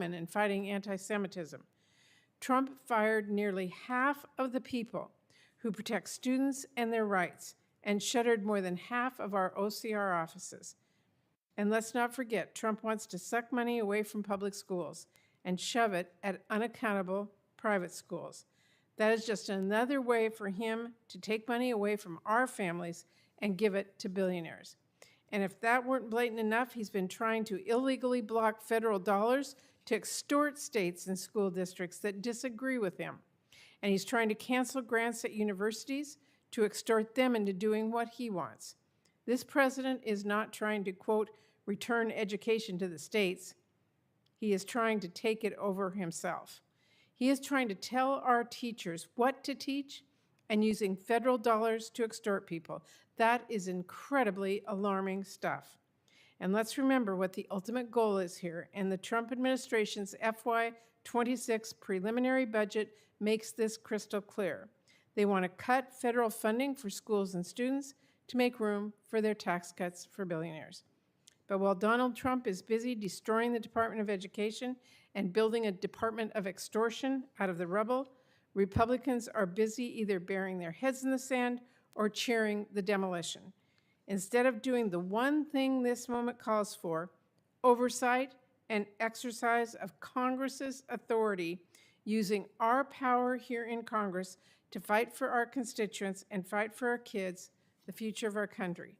and fighting anti-Semitism. Trump fired nearly half of the people who protect students and their rights and shuttered more than half of our OCR offices. And let's not forget, Trump wants to suck money away from public schools and shove it at unaccountable private schools. That is just another way for him to take money away from our families and give it to billionaires. And if that weren't blatant enough, he's been trying to illegally block federal dollars to extort states and school districts that disagree with him. And he's trying to cancel grants at universities to extort them into doing what he wants. This president is not trying to, quote, return education to the states. He is trying to take it over himself. He is trying to tell our teachers what to teach and using federal dollars to extort people. That is incredibly alarming stuff. And let's remember what the ultimate goal is here, and the Trump administration's FY26 preliminary budget makes this crystal clear. They want to cut federal funding for schools and students to make room for their tax cuts for billionaires. But while Donald Trump is busy destroying the Department of Education and building a Department of Extortion out of the rubble, Republicans are busy either burying their heads in the sand or cheering the demolition. Instead of doing the one thing this moment calls for, oversight and exercise of Congress's authority, using our power here in Congress to fight for our constituents and fight for our kids, the future of our country.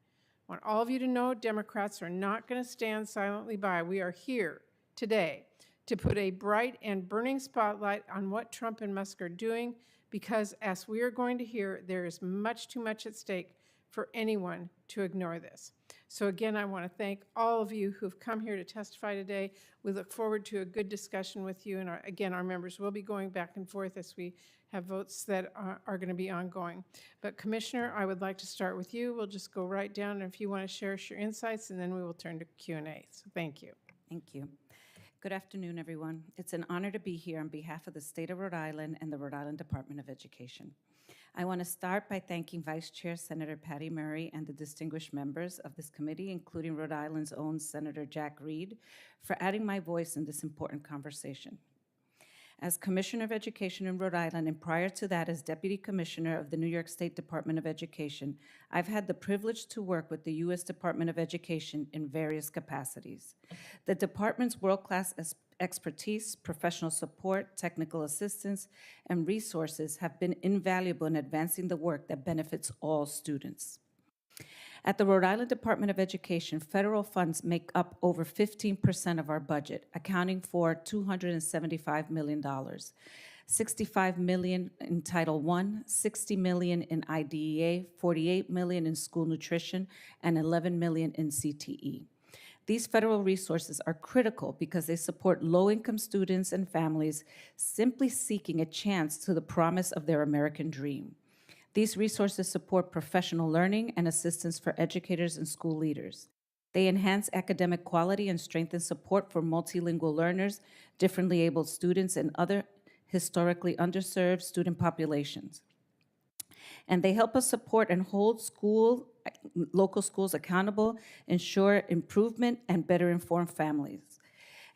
I want all of you to know Democrats are not going to stand silently by. We are here today to put a bright and burning spotlight on what Trump and Musk are doing, because as we are going to hear, there is much too much at stake for anyone to ignore this. So again, I want to thank all of you who've come here to testify today. We look forward to a good discussion with you. And again, our members will be going back and forth as we have votes that are going to be ongoing. But Commissioner, I would like to start with you. We'll just go right down, and if you want to share your insights, and then we will turn to Q&A. So thank you. Thank you. Good afternoon, everyone. It's an honor to be here on behalf of the state of Rhode Island and the Rhode Island Department of Education. I want to start by thanking Vice Chair Senator Patty Murray and the distinguished members of this committee, including Rhode Island's own Senator Jack Reed, for adding my voice in this important conversation. As Commissioner of Education in Rhode Island, and prior to that as Deputy Commissioner of the New York State Department of Education, I've had the privilege to work with the U.S. Department of Education in various capacities. The department's world-class expertise, professional support, technical assistance, and resources have been invaluable in advancing the work that benefits all students. At the Rhode Island Department of Education, federal funds make up over 15% of our budget, accounting for $275 million. $65 million in Title I, $60 million in IDEA, $48 million in school nutrition, and $11 million in CTE. These federal resources are critical because they support low-income students and families simply seeking a chance to the promise of their American dream. These resources support professional learning and assistance for educators and school leaders. They enhance academic quality and strengthen support for multilingual learners, differently abled students, and other historically underserved student populations. And they help us support and hold local schools accountable, ensure improvement, and better inform families.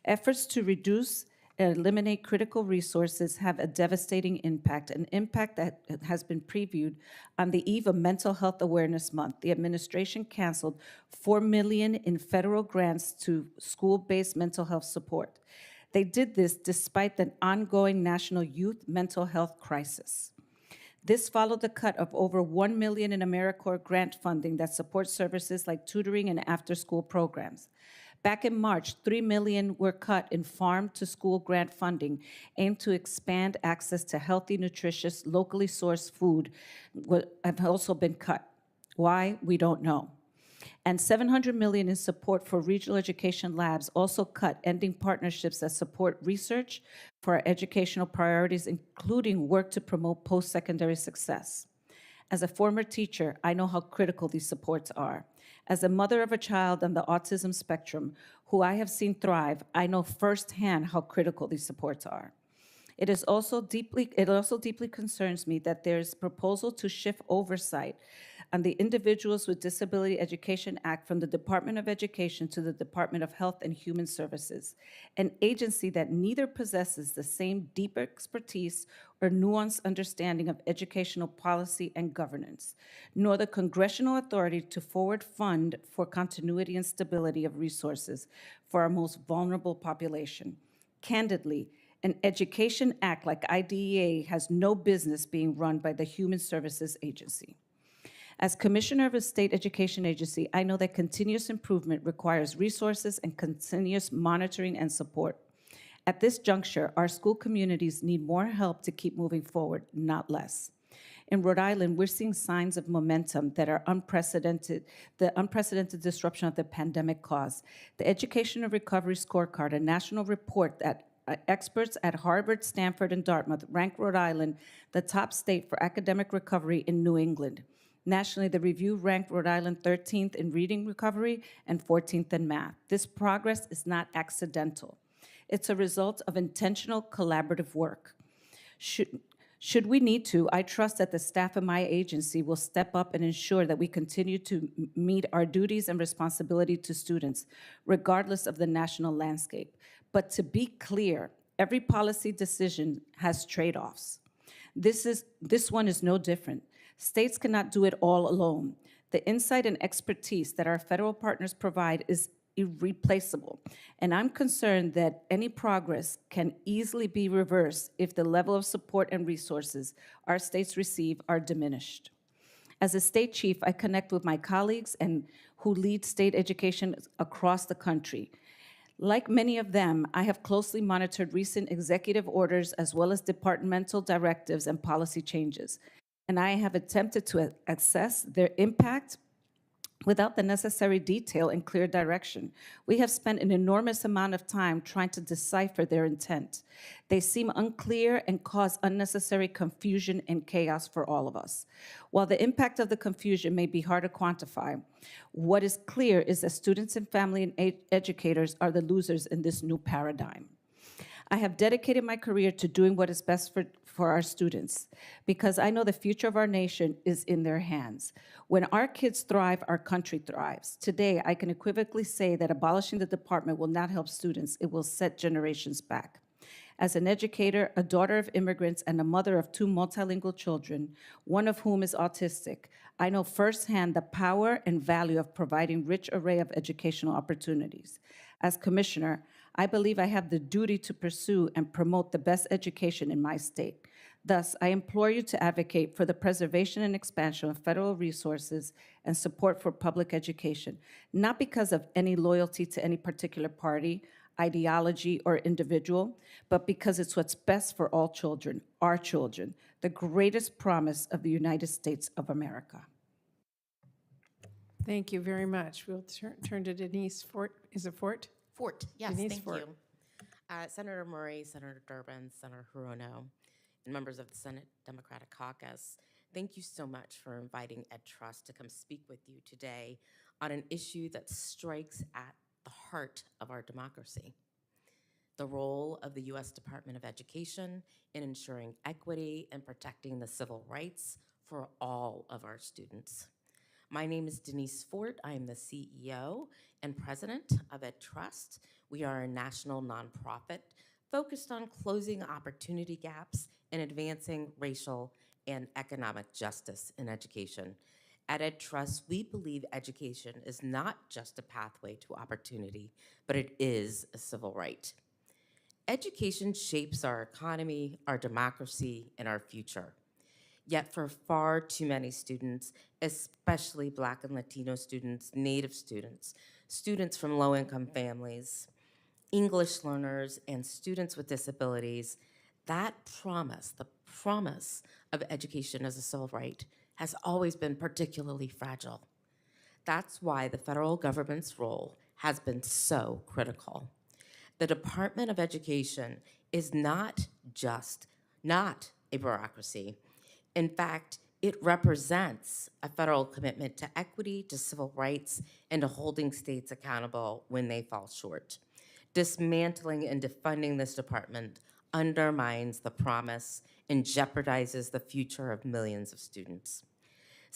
Efforts to reduce and eliminate critical resources have a devastating impact, an impact that has been previewed on the eve of Mental Health Awareness Month. The administration canceled $4 million in federal grants to school-based mental health support. They did this despite the ongoing national youth mental health crisis. This followed the cut of over $1 million in AmeriCorps grant funding that supports services like tutoring and after-school programs. Back in March, $3 million were cut in farm-to-school grant funding aimed to expand access to healthy, nutritious, locally sourced food have also been cut. Why? We don't know. And $700 million in support for regional education labs also cut, ending partnerships that support research for our educational priorities, including work to promote post-secondary success. As a former teacher, I know how critical these supports are. As a mother of a child on the autism spectrum, who I have seen thrive, I know firsthand how critical these supports are. It also deeply concerns me that there is a proposal to shift oversight on the Individuals with Disability Education Act from the Department of Education to the Department of Health and Human Services, an agency that neither possesses the same deep expertise or nuanced understanding of educational policy and governance, nor the congressional authority to forward fund for continuity and stability of resources for our most vulnerable population. Candidly, an education act like IDEA has no business being run by the Human Services Agency. As commissioner of a state education agency, I know that continuous improvement requires resources and continuous monitoring and support. At this juncture, our school communities need more help to keep moving forward, not less. In Rhode Island, we're seeing signs of momentum that are unprecedented, the unprecedented disruption of the pandemic caused. The Education and Recovery Scorecard, a national report that experts at Harvard, Stanford, and Dartmouth rank Rhode Island the top state for academic recovery in New England. Nationally, the review ranked Rhode Island 13th in reading recovery and 14th in math. This progress is not accidental. It's a result of intentional collaborative work. Should we need to, I trust that the staff of my agency will step up and ensure that we continue to meet our duties and responsibility to students, regardless of the national landscape. But to be clear, every policy decision has trade-offs. This one is no different. States cannot do it all alone. The insight and expertise that our federal partners provide is irreplaceable, and I'm concerned that any progress can easily be reversed if the level of support and resources our states receive are diminished. As a state chief, I connect with my colleagues and who lead state education across the country. Like many of them, I have closely monitored recent executive orders as well as departmental directives and policy changes, and I have attempted to assess their impact without the necessary detail and clear direction. We have spent an enormous amount of time trying to decipher their intent. They seem unclear and cause unnecessary confusion and chaos for all of us. While the impact of the confusion may be hard to quantify, what is clear is that students and family and educators are the losers in this new paradigm. I have dedicated my career to doing what is best for our students because I know the future of our nation is in their hands. When our kids thrive, our country thrives. Today, I can equivocally say that abolishing the department will not help students, it will set generations back. As an educator, a daughter of immigrants, and a mother of 2 multilingual children, one of whom is autistic, I know firsthand the power and value of providing rich array of educational opportunities. As commissioner, I believe I have the duty to pursue and promote the best education in my state. Thus, I implore you to advocate for the preservation and expansion of federal resources and support for public education, not because of any loyalty to any particular party, ideology, or individual, but because it's what's best for all children, our children, the greatest promise of the United States of America. Thank you very much. We'll turn to Denise Fort. Is it Fort? Fort, yes, Denise thank Fort. you. Senator Murray, Senator Durbin, Senator Hirono, and members of the Senate Democratic Caucus, thank you so much for inviting Ed Trust to come speak with you today on an issue that strikes at the heart of our democracy: the role of the U.S. Department of Education in ensuring equity and protecting the civil rights for all of our students. My name is Denise Fort. I am the CEO and president of Ed Trust. We are a national nonprofit focused on closing opportunity gaps and advancing racial and economic justice in education. At Ed Trust, we believe education is not just a pathway to opportunity, but it is a civil right. Education shapes our economy, our democracy, and our future. Yet for far too many students, especially Black and Latino students, Native students, students from low-income families, English learners, and students with disabilities, that promise, the promise of education as a civil right, has always been particularly fragile. That's why the federal government's role has been so critical. The Department of Education is not a bureaucracy. In fact, it represents a federal commitment to equity, to civil rights, and to holding states accountable when they fall short. Dismantling and defunding this department undermines the promise and jeopardizes the future of millions of students.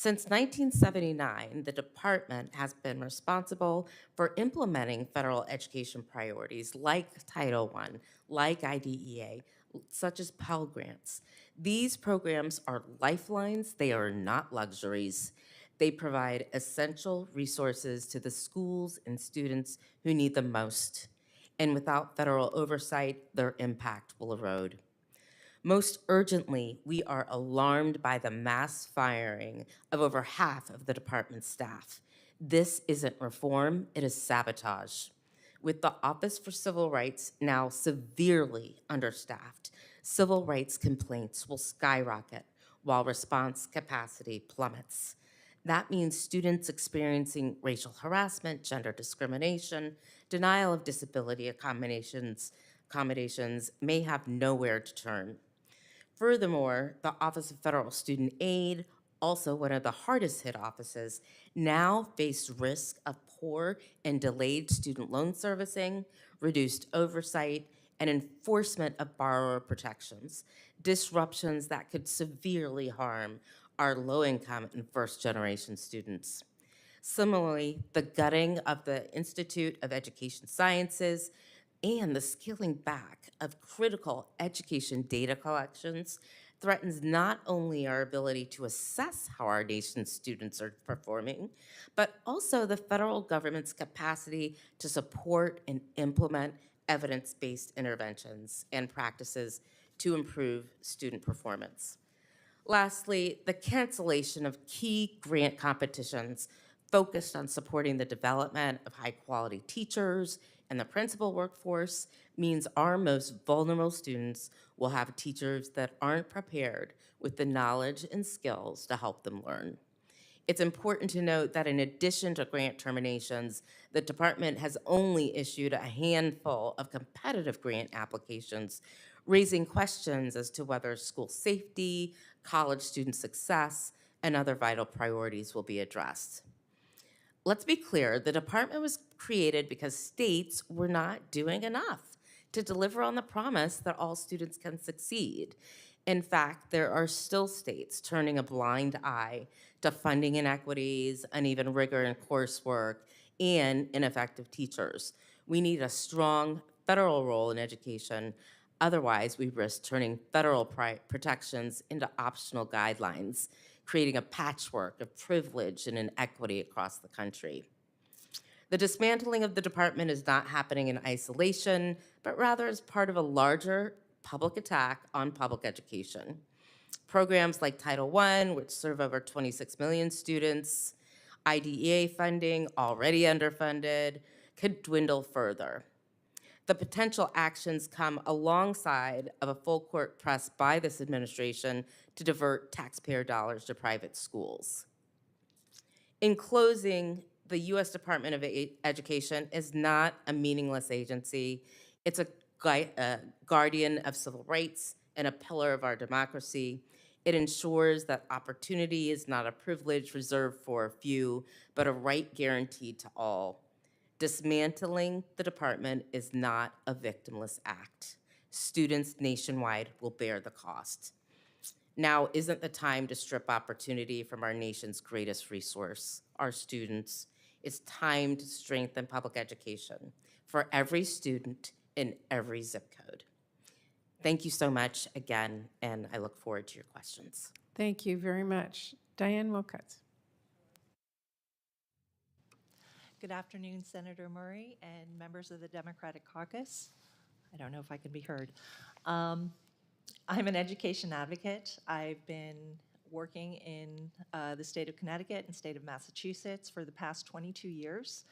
Since 1979, the department has been responsible for implementing federal education priorities like Title I, like IDEA, such as Pell Grants. These programs are lifelines, they are not luxuries. They provide essential resources to the schools and students who need them most. And without federal oversight, their impact will erode. Most urgently, we are alarmed by the mass firing of over half of the department's staff. This isn't reform, it is sabotage. With the Office for Civil Rights now severely understaffed, civil rights complaints will skyrocket while response capacity plummets. That means students experiencing racial harassment, gender discrimination, denial of disability accommodations may have nowhere to turn. Furthermore, the Office of Federal Student Aid, also one of the hardest hit offices, now face risk of poor and delayed student loan servicing, reduced oversight, and enforcement of borrower protections, disruptions that could severely harm our low-income and first-generation students. Similarly, the gutting of the Institute of Education Sciences and the scaling back of critical education data collections threatens not only our ability to assess how our nation's students are performing, but also the federal government's capacity to support and implement evidence-based interventions and practices to improve student performance. Lastly, the cancellation of key grant competitions focused on supporting the development of high-quality teachers and the principal workforce means our most vulnerable students will have teachers that aren't prepared with the knowledge and skills to help them learn. It's important to note that in addition to grant terminations, the department has only issued a handful of competitive grant applications, raising questions as to whether school safety, college student success, and other vital priorities will be addressed. Let's be clear, the department was created because states were not doing enough to deliver on the promise that all students can succeed. In fact, there are still states turning a blind eye to funding inequities, uneven rigor in coursework, and ineffective teachers. We need a strong federal role in education. Otherwise, we risk turning federal protections into optional guidelines, creating a patchwork of privilege and inequity across the country. The dismantling of the department is not happening in isolation, but rather as part of a larger public attack on public education. Programs like Title I, which serve over 26 million students, IDEA funding, already underfunded, could dwindle further. The potential actions come alongside of a full court press by this administration to divert taxpayer dollars to private schools. In closing, the U.S. Department of Education is not a meaningless agency. It's a guardian of civil rights and a pillar of our democracy. It ensures that opportunity is not a privilege reserved for a few, but a right guaranteed to all. Dismantling the department is not a victimless act. Students nationwide will bear the cost. Now isn't the time to strip opportunity from our nation's greatest resource, our students. It's time to strengthen public education for every student in every zip code. Thank you so much again, and I look forward to your questions. Thank you very much. Diane Wilcutt. Good afternoon, Senator Murray and members of the Democratic Caucus. I don't know if I can be heard. I'm an education advocate. I've been working in the state of Connecticut and state of Massachusetts for the past 22 years,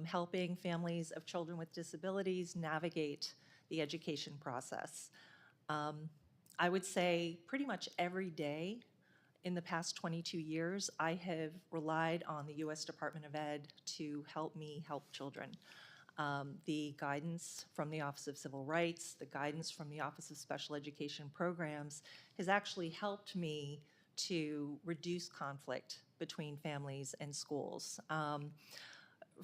helping families of children with disabilities navigate the education process. I would say pretty much every day in the past 22 years, I have relied on the U.S. Department of Ed to help me help children. The guidance from the Office of Civil Rights, the guidance from the Office of Special Education Programs has actually helped me to reduce conflict between families and schools.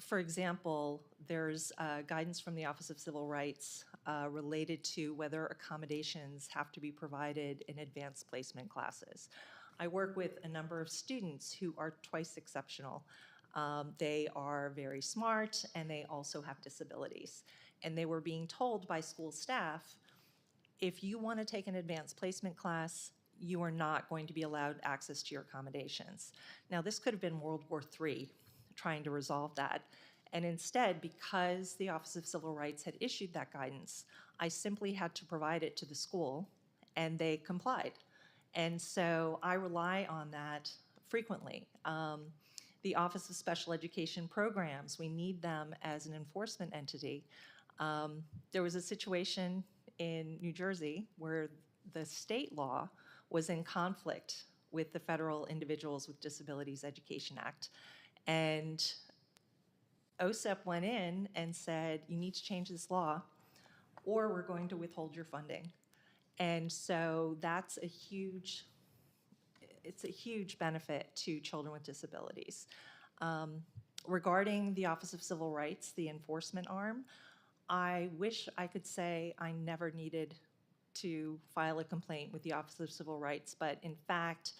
For example, there's guidance from the Office of Civil Rights related to whether accommodations have to be provided in advanced placement classes. I work with a number of students who are twice exceptional. They are very smart, and they also have disabilities. And they were being told by school staff, if you want to take an advanced placement class, you are not going to be allowed access to your accommodations. Now, this could have been World War III trying to resolve that. And instead, because the Office of Civil Rights had issued that guidance, I simply had to provide it to the school, and they complied. And so I rely on that frequently. The Office of Special Education Programs, we need them as an enforcement entity. There was a situation in New Jersey where the state law was in conflict with the Federal Individuals with Disabilities Education Act. And OSEP went in and said, you need to change this law or we're going to withhold your funding. And so that's a huge, it's a huge benefit to children with disabilities. Regarding the Office of Civil Rights, the enforcement arm, I wish I could say I never needed to file a complaint with the Office of Civil Rights, but in fact,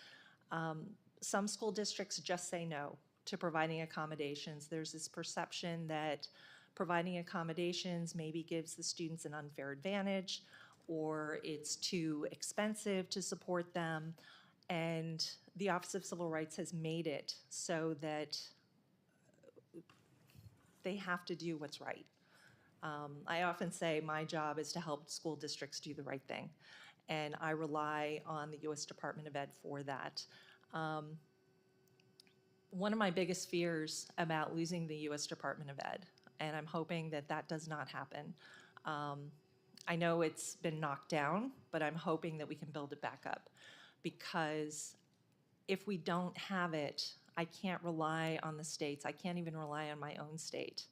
some school districts just say no to providing accommodations. There's this perception that providing accommodations maybe gives the students an unfair advantage, or it's too expensive to support them. And the Office of Civil Rights has made it so that they have to do what's right. I often say my job is to help school districts do the right thing, and I rely on the U.S. Department of Ed for that. One of my biggest fears about losing the U.S. Department of Ed, and I'm hoping that that does not happen. I know it's been knocked down, but I'm hoping that we can build it back up, because if we don't have it, I can't rely on the states. I can't even rely on my own state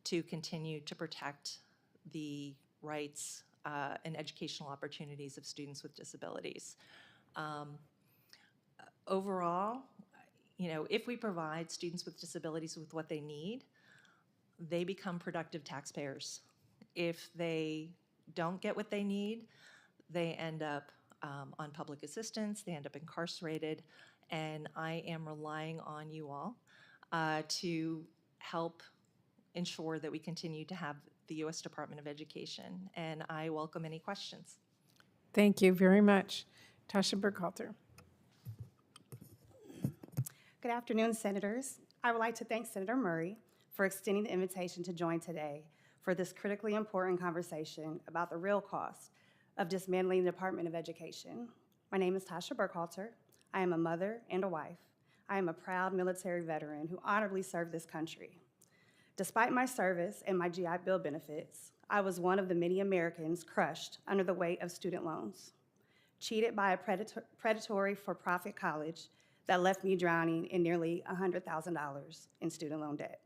to continue to protect the rights and educational opportunities of students with disabilities. Overall, you know, if we provide students with disabilities with what they need, they become productive taxpayers. If they don't get what they need, they end up on public assistance, they end up incarcerated, and I am relying on you all to help ensure that we continue to have the U.S. Department of Education, and I welcome any questions. Thank you very much. Tasha Burkhalter. Good afternoon, Senators. I would like to thank Senator Murray for extending the invitation to join today for this critically important conversation about the real cost of dismantling the Department of Education. My name is Tasha Burkhalter. I am a mother and a wife. I am a proud military veteran who honorably served this country. Despite my service and my GI Bill benefits, I was one of the many Americans crushed under the weight of student loans, cheated by a predatory for-profit college that left me drowning in nearly $100,000 in student loan debt.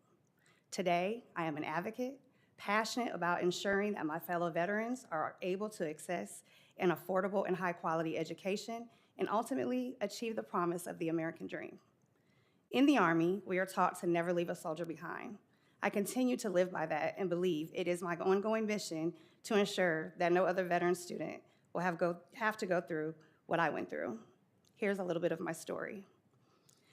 Today, I am an advocate, passionate about ensuring that my fellow veterans are able to access an affordable and high-quality education and ultimately achieve the promise of the American dream. In the Army, we are taught to never leave a soldier behind. I continue to live by that and believe it is my ongoing mission to ensure that no other veteran student will have to go through what I went through. Here's a little bit of my story.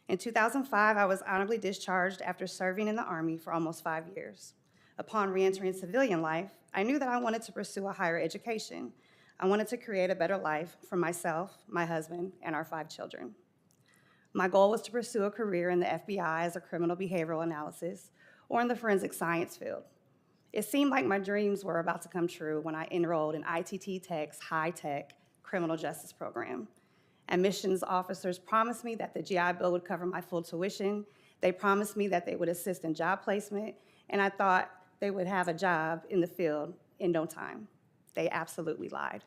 In 2005, I was honorably discharged after serving in the Army for almost 5 years. Upon reentering civilian life, I knew that I wanted to pursue a higher education. I wanted to create a better life for myself, my husband, and our 5 children. My goal was to pursue a career in the FBI as a criminal behavioral analysis or in the forensic science field. It seemed like my dreams were about to come true when I enrolled in ITT Tech's high-tech criminal justice program. Admissions officers promised me that the GI Bill would cover my full tuition. They promised me that they would assist in job placement, and I thought they would have a job in the field in no time. They absolutely lied.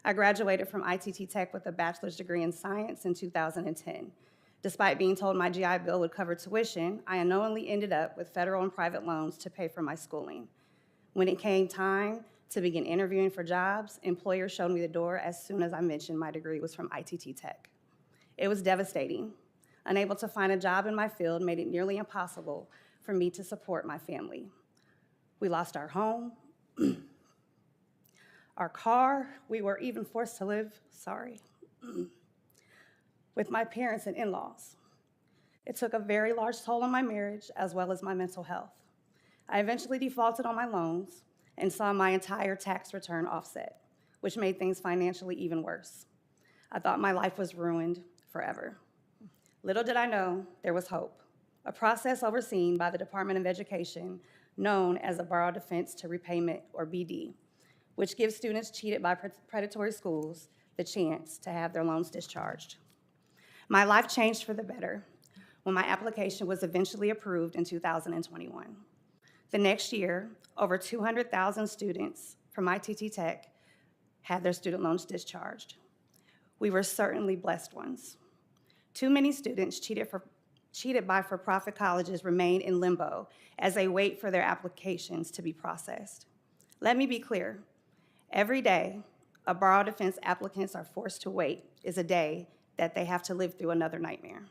I graduated from ITT Tech with a bachelor's degree in science in 2010. Despite being told my GI Bill would cover tuition, I unknowingly ended up with federal and private loans to pay for my schooling. When it came time to begin interviewing for jobs, employers showed me the door as soon as I mentioned my degree was from ITT Tech. It was devastating. Unable to find a job in my field made it nearly impossible for me to support my family. We lost our home, our car. We were even forced to live, with my parents and in-laws. It took a very large toll on my marriage as well as my mental health. I eventually defaulted on my loans and saw my entire tax return offset, which made things financially even worse. I thought my life was ruined forever. Little did I know there was hope, a process overseen by the Department of Education known as a borrow defense to repayment, or BD, which gives students cheated by predatory schools the chance to have their loans discharged. My life changed for the better when my application was eventually approved in 2021. The next year, over 200,000 students from ITT Tech had their student loans discharged. We were certainly blessed ones. Too many students cheated by for-profit colleges remain in limbo as they wait for their applications to be processed. Let me be clear. Every day a borrow defense applicants are forced to wait is a day that they have to live through another nightmare.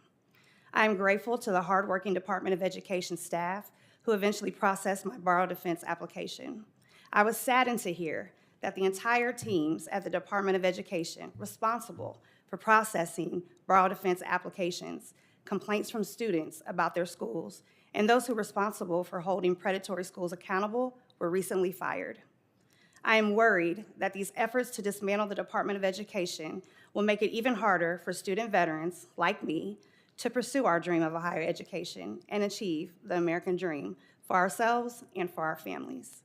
I am grateful to the hardworking Department of Education staff who eventually processed my borrow defense application. I was saddened to hear that the entire teams at the Department of Education responsible for processing borrow defense applications, complaints from students about their schools, and those who were responsible for holding predatory schools accountable were recently fired. I am worried that these efforts to dismantle the Department of Education will make it even harder for student veterans like me to pursue our dream of a higher education and achieve the American dream for ourselves and for our families.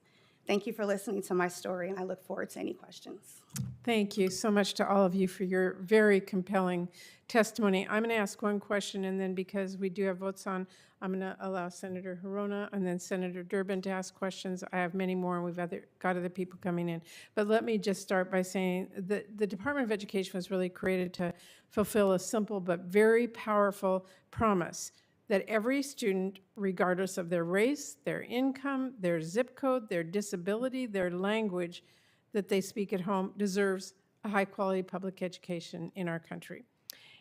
Thank you for listening to my story, and I look forward to any questions. Thank you so much to all of you for your very compelling testimony. I'm going to ask one question, and then because we do have votes on, I'm going to allow Senator Hirona and then Senator Durbin to ask questions. I have many more, and we've got other people coming in. But let me just start by saying that the Department of Education was really created to fulfill a simple but very powerful promise that every student, regardless of their race, their income, their zip code, their disability, their language that they speak at home, deserves a high-quality public education in our country.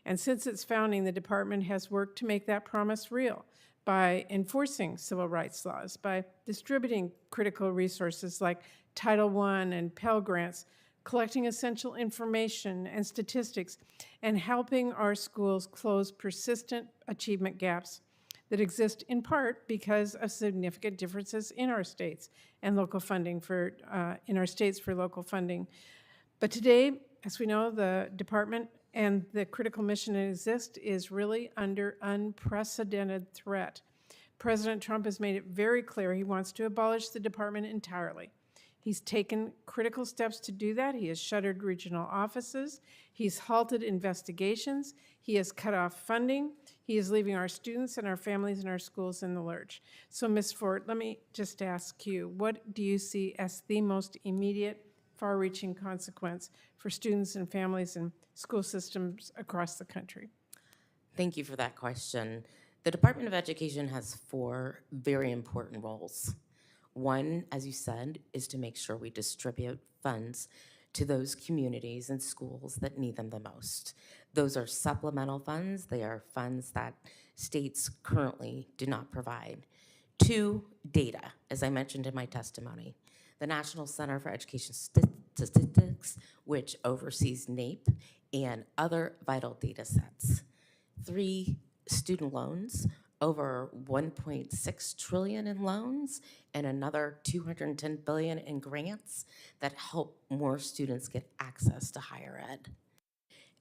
And since its founding, the department has worked to make that promise real by enforcing civil rights laws, by distributing critical resources like Title I and Pell Grants, collecting essential information and statistics, and helping our schools close persistent achievement gaps that exist in part because of significant differences in our states and local funding for, local funding. But today, as we know, the department and the critical mission that exists is really under unprecedented threat. President Trump has made it very clear he wants to abolish the department entirely. He's taken critical steps to do that. He has shuttered regional offices. He's halted investigations. He has cut off funding. He is leaving our students and our families and our schools in the lurch. So, Ms. Fort, let me just ask you, what do you see as the most immediate, far-reaching consequence for students and families and school systems across the country? Thank you for that question. The Department of Education has 4 very important roles. One, as you said, is to make sure we distribute funds to those communities and schools that need them the most. Those are supplemental funds. They are funds that states currently do not provide. 2, data, as I mentioned in my testimony. The National Center for Education Statistics, which oversees NAEP and other vital data sets. 3, student loans, over 1.6 trillion in loans and another 210 billion in grants that help more students get access to higher ed.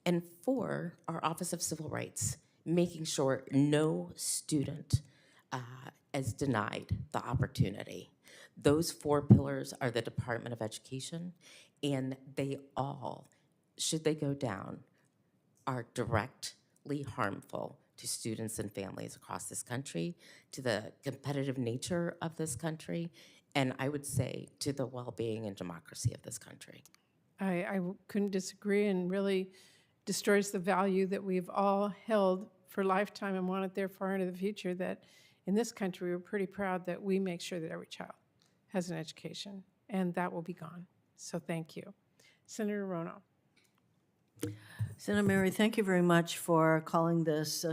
And 4, our Office of Civil Rights, making sure no student is denied the opportunity. Those 4 pillars are the Department of Education, and they all, should they go down, are directly harmful to students and families across this country, to the competitive nature of this country, and I would say to the well-being and democracy of this country. I couldn't disagree, and really destroys the value that we've all held for lifetime and wanted there far into the future, that in this country we're pretty proud that we make sure that every child has an education, and that will be gone. So thank you. Senator Rono. Senator Mary, thank you very much for calling this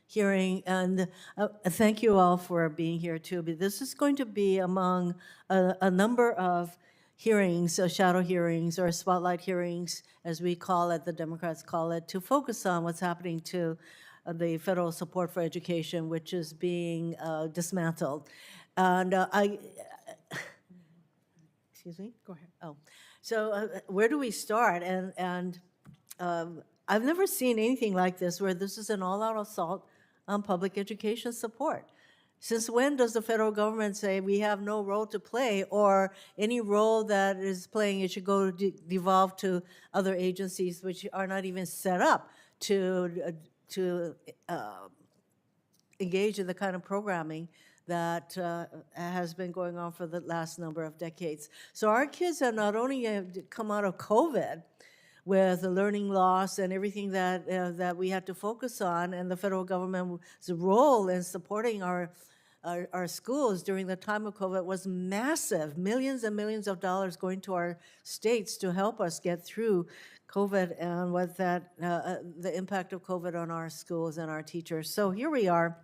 hearing, and thank you all for being here too. But this is going to be among a number of hearings, shadow hearings, or spotlight hearings, as we call it, the Democrats call it, to focus on what's happening to the federal support for education, which is being dismantled. And excuse me? Go ahead. Oh, so where do we start? And I've never seen anything like this, where this is an all-out assault on public education support. Since when does the federal government say we have no role to play, or any role that is playing, it should go devolve to other agencies which are not even set up to engage in the kind of programming that has been going on for the last number of decades. So our kids have not only come out of COVID with the learning loss and everything that we had to focus on, and the federal government's role in supporting our schools during the time of COVID was massive, millions and millions of dollars going to our states to help us get through COVID and what the impact of COVID on our schools and our teachers. So here we are,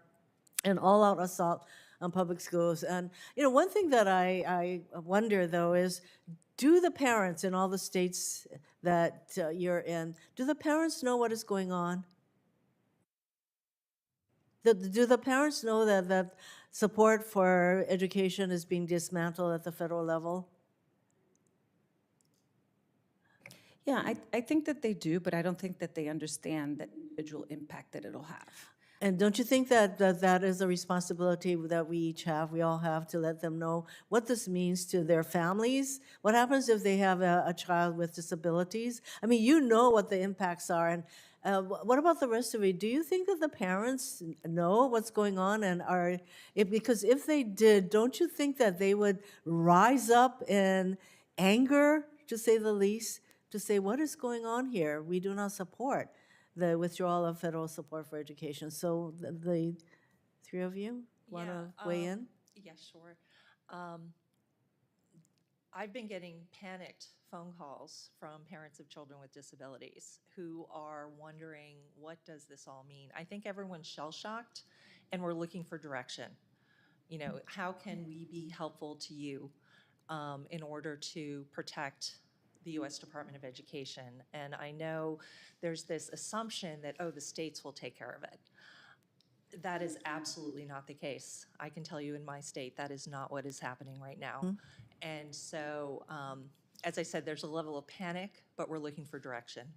an all-out assault on public schools. And one thing that I wonder, though, is, do the parents in all the states that you're in, do the parents know what is going on? Do the parents know that support for education is being dismantled at the federal level? Yeah, I think that they do, but I don't think that they understand the individual impact that it'll have. And don't you think that is a responsibility that we each have, we all have, to let them know what this means to their families? What happens if they have a child with disabilities? I mean, you know what the impacts are. And what about the rest of it? Do you think that the parents know what's going on, and because if they did, don't you think that they would rise up in anger, to say the least, to say, what is going on here? We do not support the withdrawal of federal support for education. So the three of you want to weigh in? Yeah, sure. I've been getting panicked phone calls from parents of children with disabilities who are wondering, what does this all mean? I think everyone's shell-shocked, and we're looking for direction. How can we be helpful to you in order to protect the U.S. Department of Education? And I know there's this assumption that, the states will take care of it. That is absolutely not the case. I can tell you in my state, that is not what is happening right now. And so, as I said, there's a level of panic, but we're looking for direction.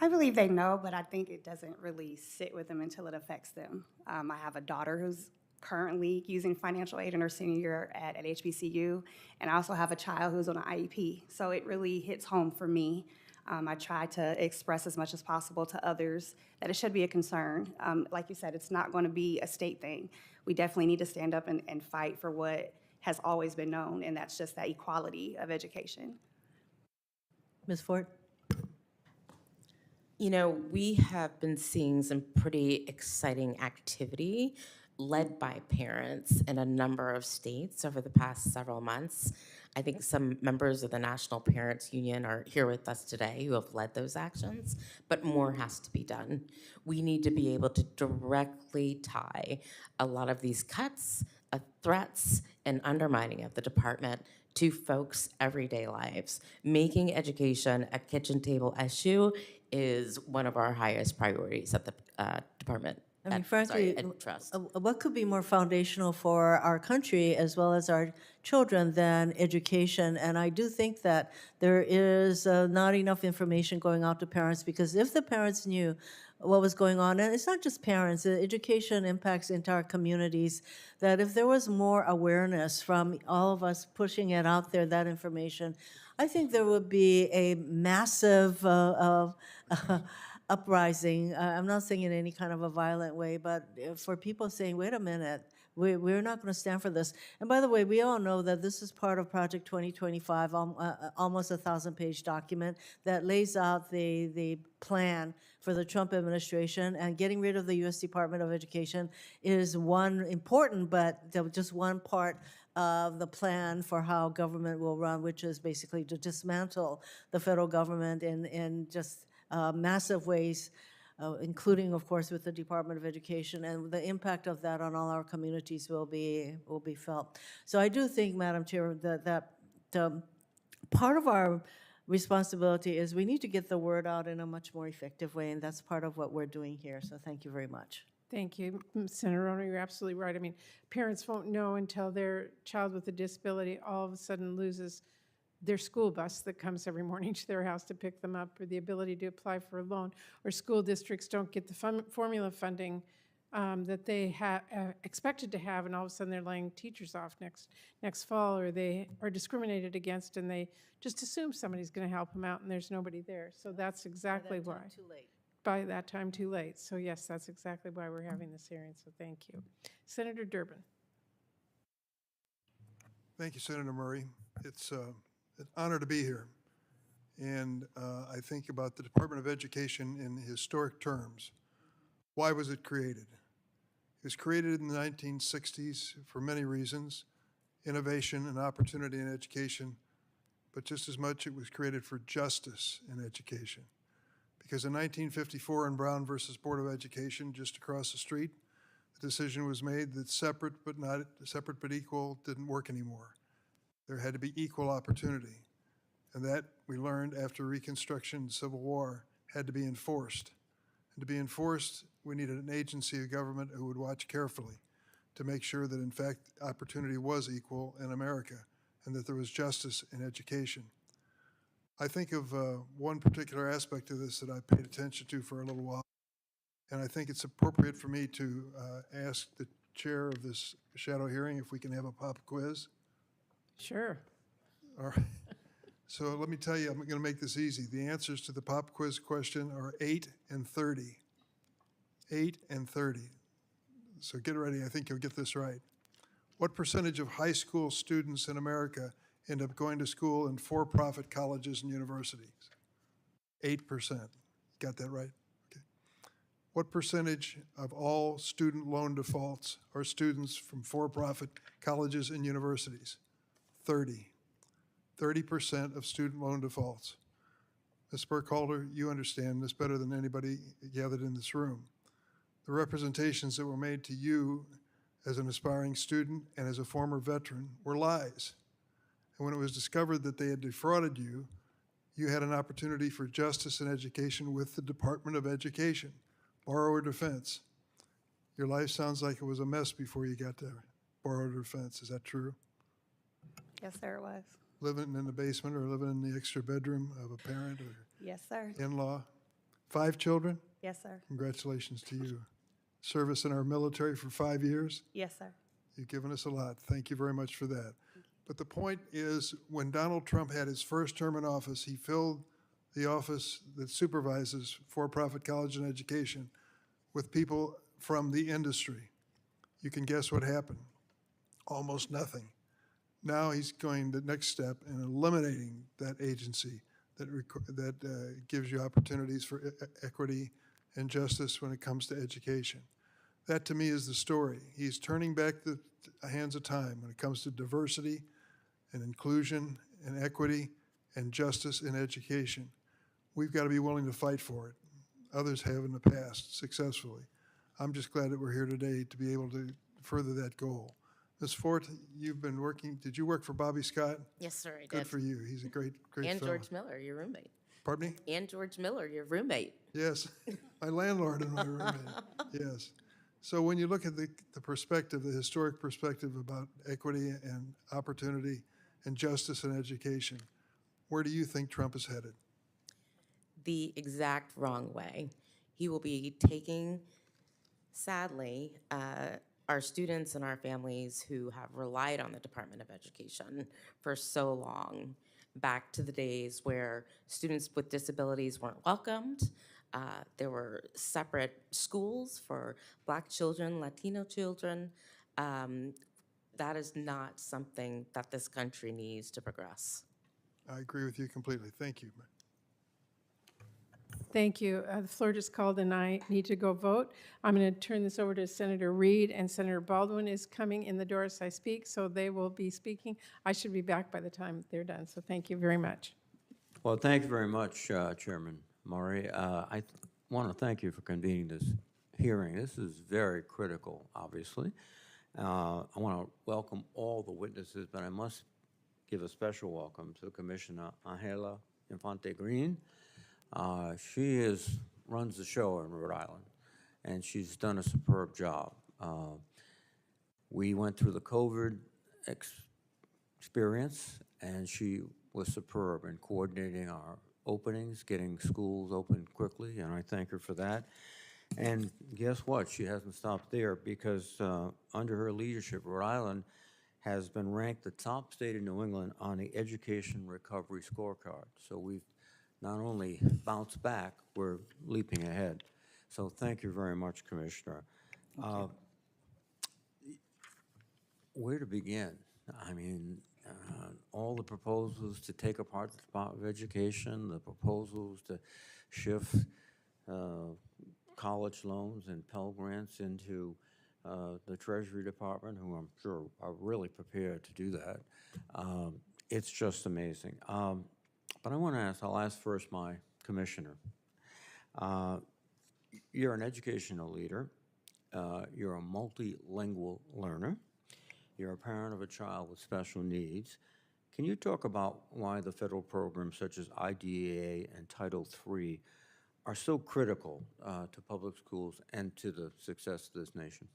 I believe they know, but I think it doesn't really sit with them until it affects them. I have a daughter who's currently using financial aid in her senior year at HBCU, and I also have a child who's on an IEP. So it really hits home for me. I try to express as much as possible to others that it should be a concern. Like you said, it's not going to be a state thing. We definitely need to stand up and fight for what has always been known, and that's just that equality of education. Ms. Ford? We have been seeing some pretty exciting activity led by parents in a number of states over the past several months. I think some members of the National Parents Union are here with us today who have led those actions, but more has to be done. We need to be able to directly tie a lot of these cuts, threats, and undermining of the department to folks' everyday lives. Making education a kitchen table issue is one of our highest priorities at the department. I mean, frankly, Trust. what could be more foundational for our country as well as our children than education? And I do think that there is not enough information going out to parents, because if the parents knew what was going on, and it's not just parents, education impacts entire communities, that if there was more awareness from all of us pushing it out there, that information, I think there would be a massive uprising. I'm not saying in any kind of a violent way, but for people saying, wait a minute, we're not going to stand for this. And by the way, we all know that this is part of Project 2025, almost a 1,000-page document that lays out the plan for the Trump administration, and getting rid of the U.S. Department of Education is one important, but just one part of the plan for how government will run, which is basically to dismantle the federal government in just massive ways, including, of course, with the Department of Education, and the impact of that on all our communities will be felt. So I do think, Madam Chair, that part of our responsibility is we need to get the word out in a much more effective way, and that's part of what we're doing here. So thank you very much. Thank you, Senator Rono, you're absolutely right. I mean, parents won't know until their child with a disability all of a sudden loses their school bus that comes every morning to their house to pick them up, or the ability to apply for a loan, or school districts don't get the formula funding that they have expected to have, and all of a sudden they're laying teachers off next fall, or they are discriminated against, and they just assume somebody's going to help them out, and there's nobody there. So that's exactly why. Too late. By that time, too late. So yes, that's exactly why we're having this hearing, so thank you. Senator Durbin. Thank you, Senator Murray. It's an honor to be here. And I think about the Department of Education in historic terms. Why was it created? It was created in the 1960s for many reasons, innovation and opportunity in education, but just as much it was created for justice in education. Because in 1954 in Brown versus Board of Education, just across the street, the decision was made that separate but equal didn't work anymore. There had to be equal opportunity. And that, we learned after Reconstruction and Civil War, had to be enforced. And to be enforced, we needed an agency of government who would watch carefully to make sure that, in fact, opportunity was equal in America and that there was justice in education. I think of one particular aspect of this that I paid attention to for a little while, and I think it's appropriate for me to ask the chair of this shadow hearing if we can have a pop quiz. Sure. All right. So let me tell you, I'm going to make this easy. The answers to the pop quiz question are 8 and 30. 8 and 30. So get ready. I think you'll get this right. What percentage of high school students in America end up going to school in for-profit colleges and universities? 8%. Got that right? Okay. What percentage of all student loan defaults are students from for-profit colleges and universities? 30. 30% of student loan defaults. Ms. Burkhalter, you understand this better than anybody gathered in this room. The representations that were made to you as an aspiring student and as a former veteran were lies. And when it was discovered that they had defrauded you, you had an opportunity for justice and education with the Department of Education, borrower defense. Your life sounds like it was a mess before you got to borrower defense. Is that true? Yes, sir, it was. Living in the basement or living in the extra bedroom of a parent or Yes, sir. in-law? 5 children? Yes, sir. Congratulations to you. Service in our military for 5 years? Yes, sir. You've given us a lot. Thank you very much for that. But the point is, when Donald Trump had his first term in office, he filled the office that supervises for-profit college and education with people from the industry. You can guess what happened. Almost nothing. Now he's going the next step in eliminating that agency that gives you opportunities for equity and justice when it comes to education. That, to me, is the story. He's turning back the hands of time when it comes to diversity and inclusion and equity and justice in education. We've got to be willing to fight for it. Others have in the past successfully. I'm just glad that we're here today to be able to further that goal. Ms. Fort, you've been working, did you work for Bobby Scott? Yes, sir, I did. Good for you. He's a great And fellow. George Miller, your roommate. Pardon me? And George Miller, your roommate. Yes, my landlord and my roommate, yes. So when you look at the perspective, the historic perspective about equity and opportunity and justice in education, where do you think Trump is headed? The exact wrong way. He will be taking, sadly, our students and our families who have relied on the Department of Education for so long, back to the days where students with disabilities weren't welcomed. There were separate schools for Black children, Latino children. That is not something that this country needs to progress. I agree with you completely. Thank you. Thank you. The floor just called and I need to go vote. I'm going to turn this over to Senator Reed, and Senator Baldwin is coming in the door as I speak, so they will be speaking. I should be back by the time they're done, so thank you very much. Well, thanks very much, Chairman Murray. want to thank you for convening this hearing. This is very critical, obviously. I want to welcome all the witnesses, but I must give a special welcome to Commissioner Angela Infante Green. She runs the show in Rhode Island, and she's done a superb job. We went through the COVID experience, and she was superb in coordinating our openings, getting schools open quickly, and I thank her for that. And guess what? She hasn't stopped there, because under her leadership, Rhode Island has been ranked the top state in New England on the Education Recovery Scorecard. So we've not only bounced back, we're leaping ahead. So thank you very much, Commissioner. Where to begin? I mean, all the proposals to take apart the Department of Education, the proposals to shift college loans and Pell Grants into the Treasury Department, who I'm sure are really prepared to do that. It's just amazing. But I want to ask, I'll ask first my commissioner. You're an educational leader. You're a multilingual learner. You're a parent of a child with special needs. Can you talk about why the federal programs such as IDEA and Title III are so critical to public schools and to the success of this nation?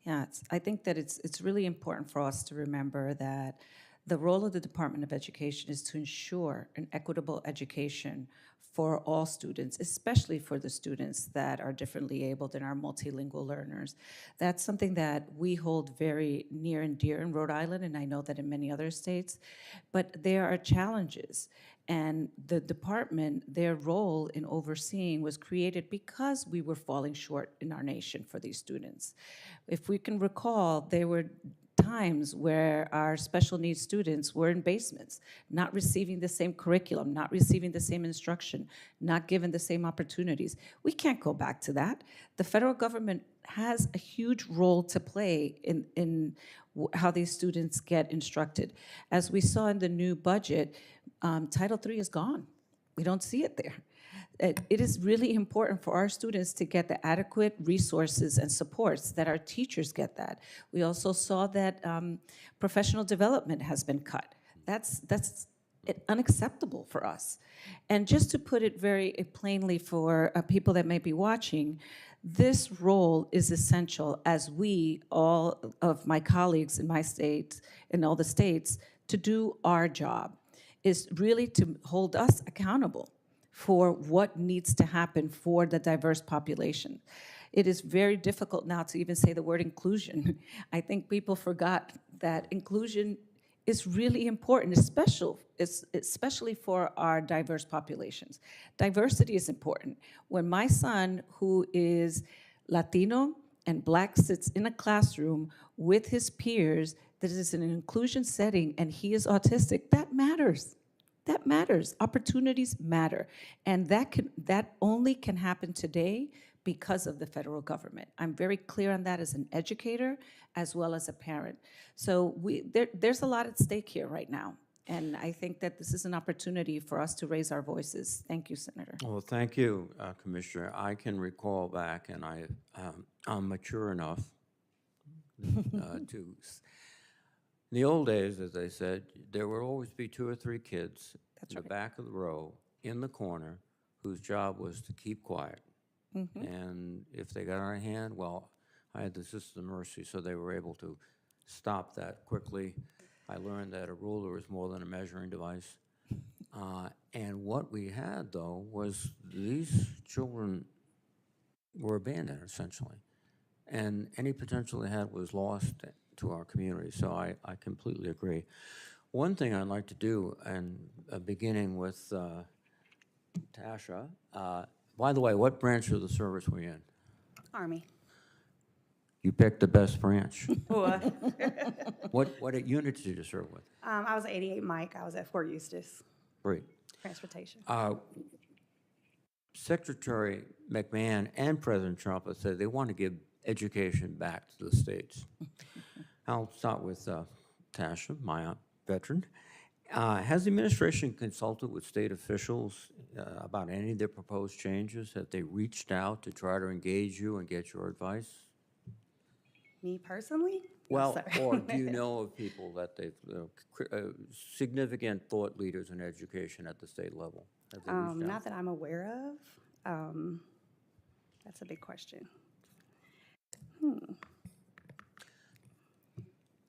Yeah, I think that it's really important for us to remember that the role of the Department of Education is to ensure an equitable education for all students, especially for the students that are differently abled and are multilingual learners. That's something that we hold very near and dear in Rhode Island, and I know that in many other states. But there are challenges, and the department, their role in overseeing was created because we were falling short in our nation for these students. If we can recall, there were times where our special needs students were in basements, not receiving the same curriculum, not receiving the same instruction, not given the same opportunities. We can't go back to that. The federal government has a huge role to play in how these students get instructed. As we saw in the new budget, Title III is gone. We don't see it there. It is really important for our students to get the adequate resources and supports, that our teachers get that. We also saw that professional development has been cut. That's unacceptable for us. And just to put it very plainly for people that may be watching, this role is essential as we, all of my colleagues in my state, in all the states, to do our job, is really to hold us accountable for what needs to happen for the diverse population. It is very difficult now to even say the word inclusion. I think people forgot that inclusion is really important, especially for our diverse populations. Diversity is important. When my son, who is Latino and Black, sits in a classroom with his peers that is in an inclusion setting and he is autistic, that matters. That matters. Opportunities matter. And that only can happen today because of the federal government. I'm very clear on that as an educator as well as a parent. So there's a lot at stake here right now. And I think that this is an opportunity for us to raise our voices. Thank you, Senator. Well, thank you, Commissioner. I can recall back, and I'm mature enough to... In the old days, as I said, there would always be 2 or 3 kids in the back of the row in the corner whose job was to keep quiet. And if they got out of hand, well, I had the Sisters of Mercy, so they were able to stop that quickly. I learned that a ruler is more than a measuring device. And what we had, though, was these children were abandoned, essentially. And any potential they had was lost to our community, so I completely agree. One thing I'd like to do, and beginning with Tasha, by the way, what branch of the service were you in? Army. You picked the best branch. Boy. What unit did you serve with? I was 88 Mike. I was at Fort Eustis, Great. transportation. Secretary McMahon and President Trump have said they want to give education back to the states. I'll start with Tasha, my veteran. Has the administration consulted with state officials about any of their proposed changes? Have they reached out to try to engage you and get your advice? Me personally? No, Well, sir. or do you know of people that they've, significant thought leaders in education at the state level? Have they reached out? Not that I'm aware of. That's a big question.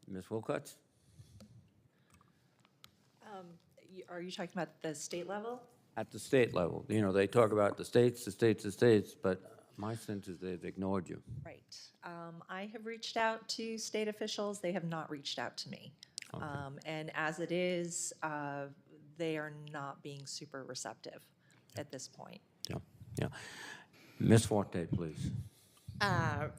Ms. Wilcuts? Are you talking about the state level? At the state level, they talk about the states, but my sense is they've ignored you. Right. I have reached out to state officials. They have not reached out to me. And as it is, they are not being super receptive at this point. Yeah, yeah. Ms. Forte, please.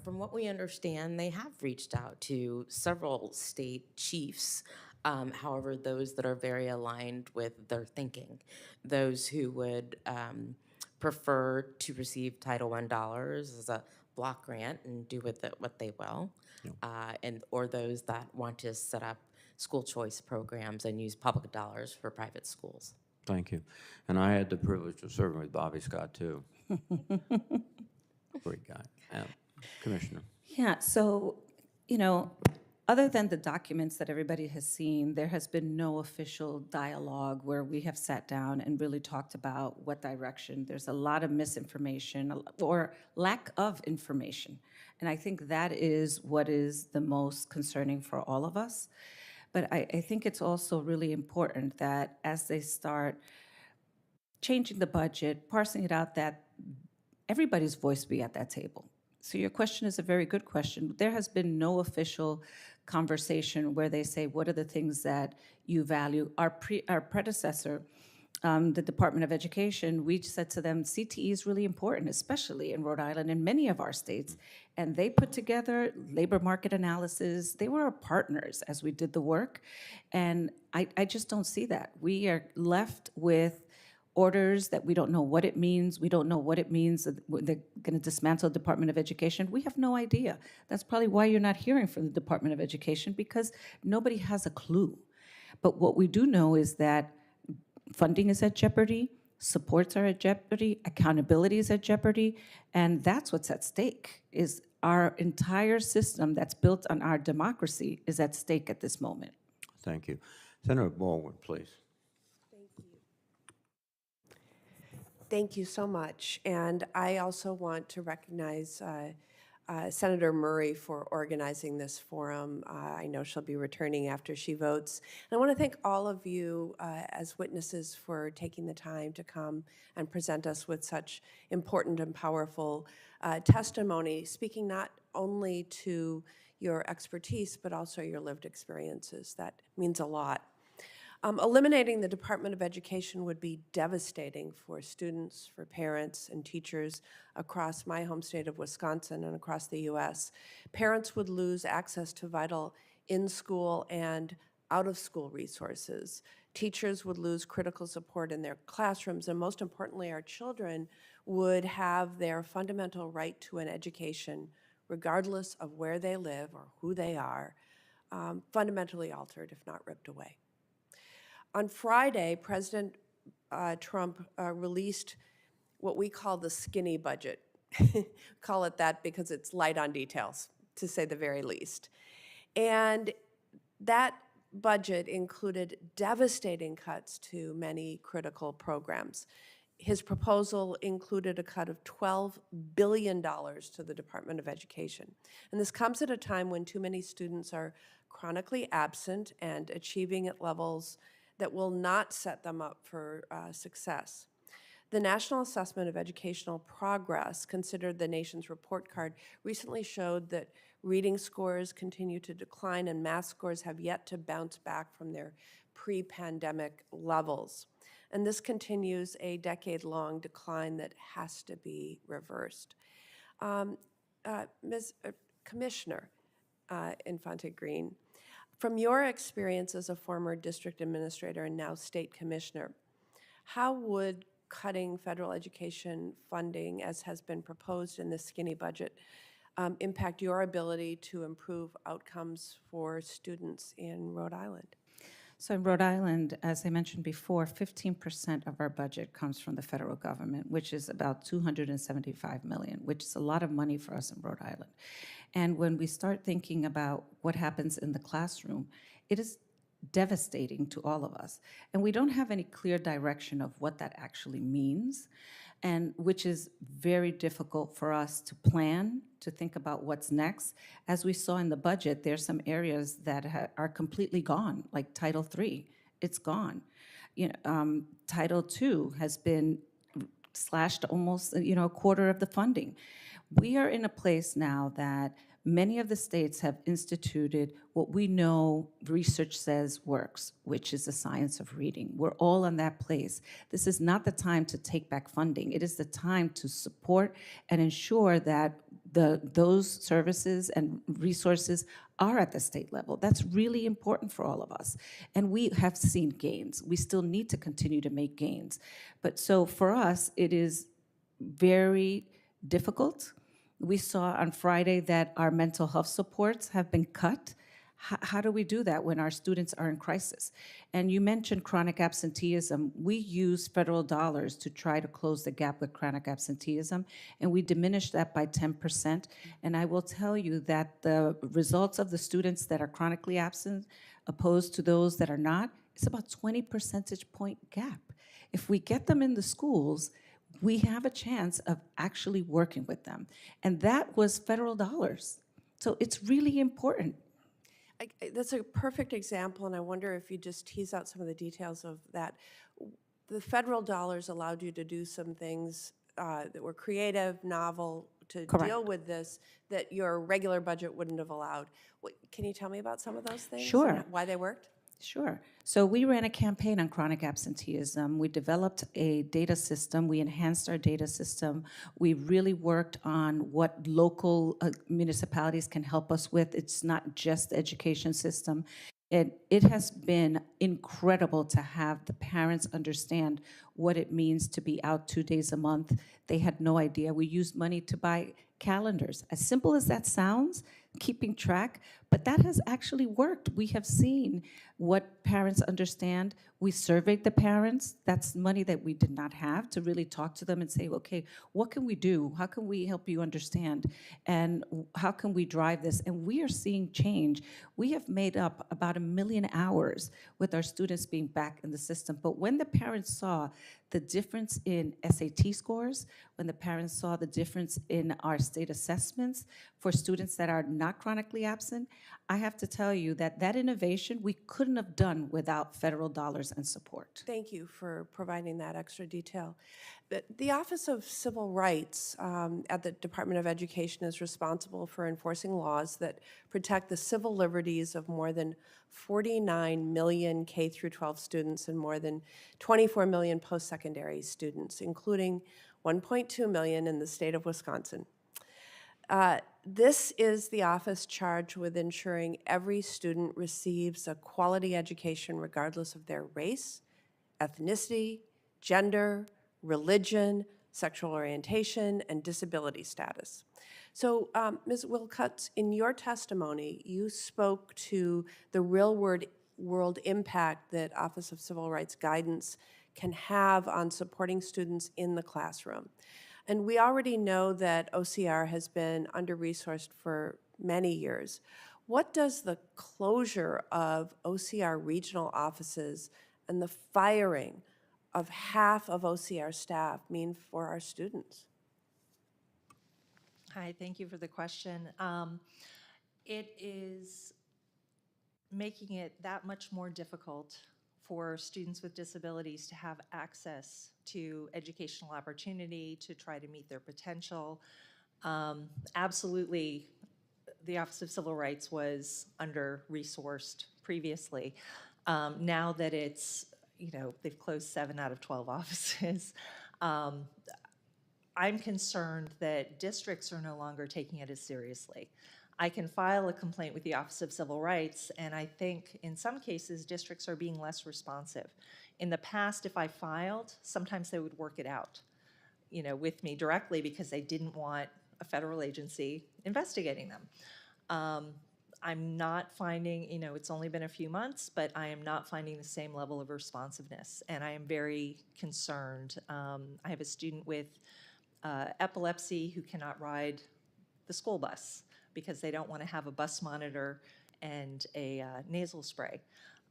From what we understand, they have reached out to several state chiefs. However, those that are very aligned with their thinking, those who would prefer to receive Title I dollars as a block grant and do with it what they will, or those that want to set up school choice programs and use public dollars for private schools. Thank you. And I had the privilege of serving with Bobby Scott, too. Great guy. Commissioner. Yeah, so, other than the documents that everybody has seen, there has been no official dialogue where we have sat down and really talked about what direction. There's a lot of misinformation or lack of information. And I think that is what is the most concerning for all of us. But I think it's also really important that as they start changing the budget, parsing it out, that everybody's voice be at that table. So your question is a very good question. There has been no official conversation where they say, what are the things that you value? Our predecessor, the Department of Education, we said to them, CTE is really important, especially in Rhode Island and many of our states. And they put together labor market analysis. They were our partners as we did the work. And I just don't see that. We are left with orders that we don't know what it means. We don't know what it means. They're going to dismantle the Department of Education. We have no idea. That's probably why you're not hearing from the Department of Education, because nobody has a clue. But what we do know is that funding is at jeopardy, supports are at jeopardy, accountability is at jeopardy, and that's what's at stake, is our entire system that's built on our democracy is at stake at this moment. Thank you. Senator Baldwin, please. Thank you so much. And I also want to recognize Senator Murray for organizing this forum. I know she'll be returning after she votes. And I want to thank all of you as witnesses for taking the time to come and present us with such important and powerful testimony, speaking not only to your expertise, but also your lived experiences. That means a lot. Eliminating the Department of Education would be devastating for students, for parents, and teachers across my home state of Wisconsin and across the U.S. Parents would lose access to vital in-school and out-of-school resources. Teachers would lose critical support in their classrooms, and most importantly, our children would have their fundamental right to an education, regardless of where they live or who they are, fundamentally altered, if not ripped away. On Friday, President Trump released what we call the skinny budget. Call it that because it's light on details, to say the very least. And that budget included devastating cuts to many critical programs. His proposal included a cut of $12 billion to the Department of Education. And this comes at a time when too many students are chronically absent and achieving at levels that will not set them up for success. The National Assessment of Educational Progress, considered the nation's report card, recently showed that reading scores continue to decline and math scores have yet to bounce back from their pre-pandemic levels. And this continues a decade-long decline that has to be reversed. Commissioner Infante Green, from your experience as a former district administrator and now state commissioner, how would cutting federal education funding, as has been proposed in this skinny budget, impact your ability to improve outcomes for students in Rhode Island? So in Rhode Island, as I mentioned before, 15% of our budget comes from the federal government, which is about $275 million, which is a lot of money for us in Rhode Island. And when we start thinking about what happens in the classroom, it is devastating to all of us. And we don't have any clear direction of what that actually means, and which is very difficult for us to plan, to think about what's next. As we saw in the budget, there's some areas that are completely gone, like Title III, it's gone. Title II has been slashed almost, a quarter of the funding. We are in a place now that many of the states have instituted what we know research says works, which is the science of reading. We're all in that place. This is not the time to take back funding. It is the time to support and ensure that those services and resources are at the state level. That's really important for all of us. And we have seen gains. We still need to continue to make gains. But so for us, it is very difficult. We saw on Friday that our mental health supports have been cut. How do we do that when our students are in crisis? And you mentioned chronic absenteeism. We use federal dollars to try to close the gap with chronic absenteeism, and we diminished that by 10%. And I will tell you that the results of the students that are chronically absent opposed to those that are not, it's about 20 percentage point gap. If we get them in the schools, we have a chance of actually working with them. And that was federal dollars. So it's really important. That's a perfect example, and I wonder if you just tease out some of the details of that. The federal dollars allowed you to do some things that were creative, novel, to deal with this that your regular budget wouldn't have allowed. Can you tell me about some of those things? Sure. And why they worked? Sure. So we ran a campaign on chronic absenteeism. We developed a data system. We enhanced our data system. We really worked on what local municipalities can help us with. It's not just the education system. It has been incredible to have the parents understand what it means to be out 2 days a month. They had no idea. We used money to buy calendars. As simple as that sounds, keeping track, but that has actually worked. We have seen what parents understand. We surveyed the parents. That's money that we did not have to really talk to them and say, okay, what can we do? How can we help you understand? And how can we drive this? And we are seeing change. We have made up about 1 million hours with our students being back in the system. But when the parents saw the difference in SAT scores, when the parents saw the difference in our state assessments for students that are not chronically absent, I have to tell you that that innovation we couldn't have done without federal dollars and support. Thank you for providing that extra detail. The Office of Civil Rights at the Department of Education is responsible for enforcing laws that protect the civil liberties of more than 49 million K through 12 students and more than 24 million post-secondary students, including 1.2 million in the state of Wisconsin. This is the office charged with ensuring every student receives a quality education regardless of their race, ethnicity, gender, religion, sexual orientation, and disability status. So, Ms. Wilcutt, in your testimony, you spoke to the real-world impact that Office of Civil Rights guidance can have on supporting students in the classroom. And we already know that OCR has been under-resourced for many years. What does the closure of OCR regional offices and the firing of half of OCR staff mean for our students? Hi, thank you for the question. It is making it that much more difficult for students with disabilities to have access to educational opportunity, to try to meet their potential. Absolutely, the Office of Civil Rights was under-resourced previously. Now that it's, they've closed 7 out of 12 offices, I'm concerned that districts are no longer taking it as seriously. I can file a complaint with the Office of Civil Rights, and I think in some cases districts are being less responsive. In the past, if I filed, sometimes they would work it out, with me directly because they didn't want a federal agency investigating them. I'm not finding, it's only been a few months, but I am not finding the same level of responsiveness, and I am very concerned. I have a student with epilepsy who cannot ride the school bus because they don't want to have a bus monitor and a nasal spray.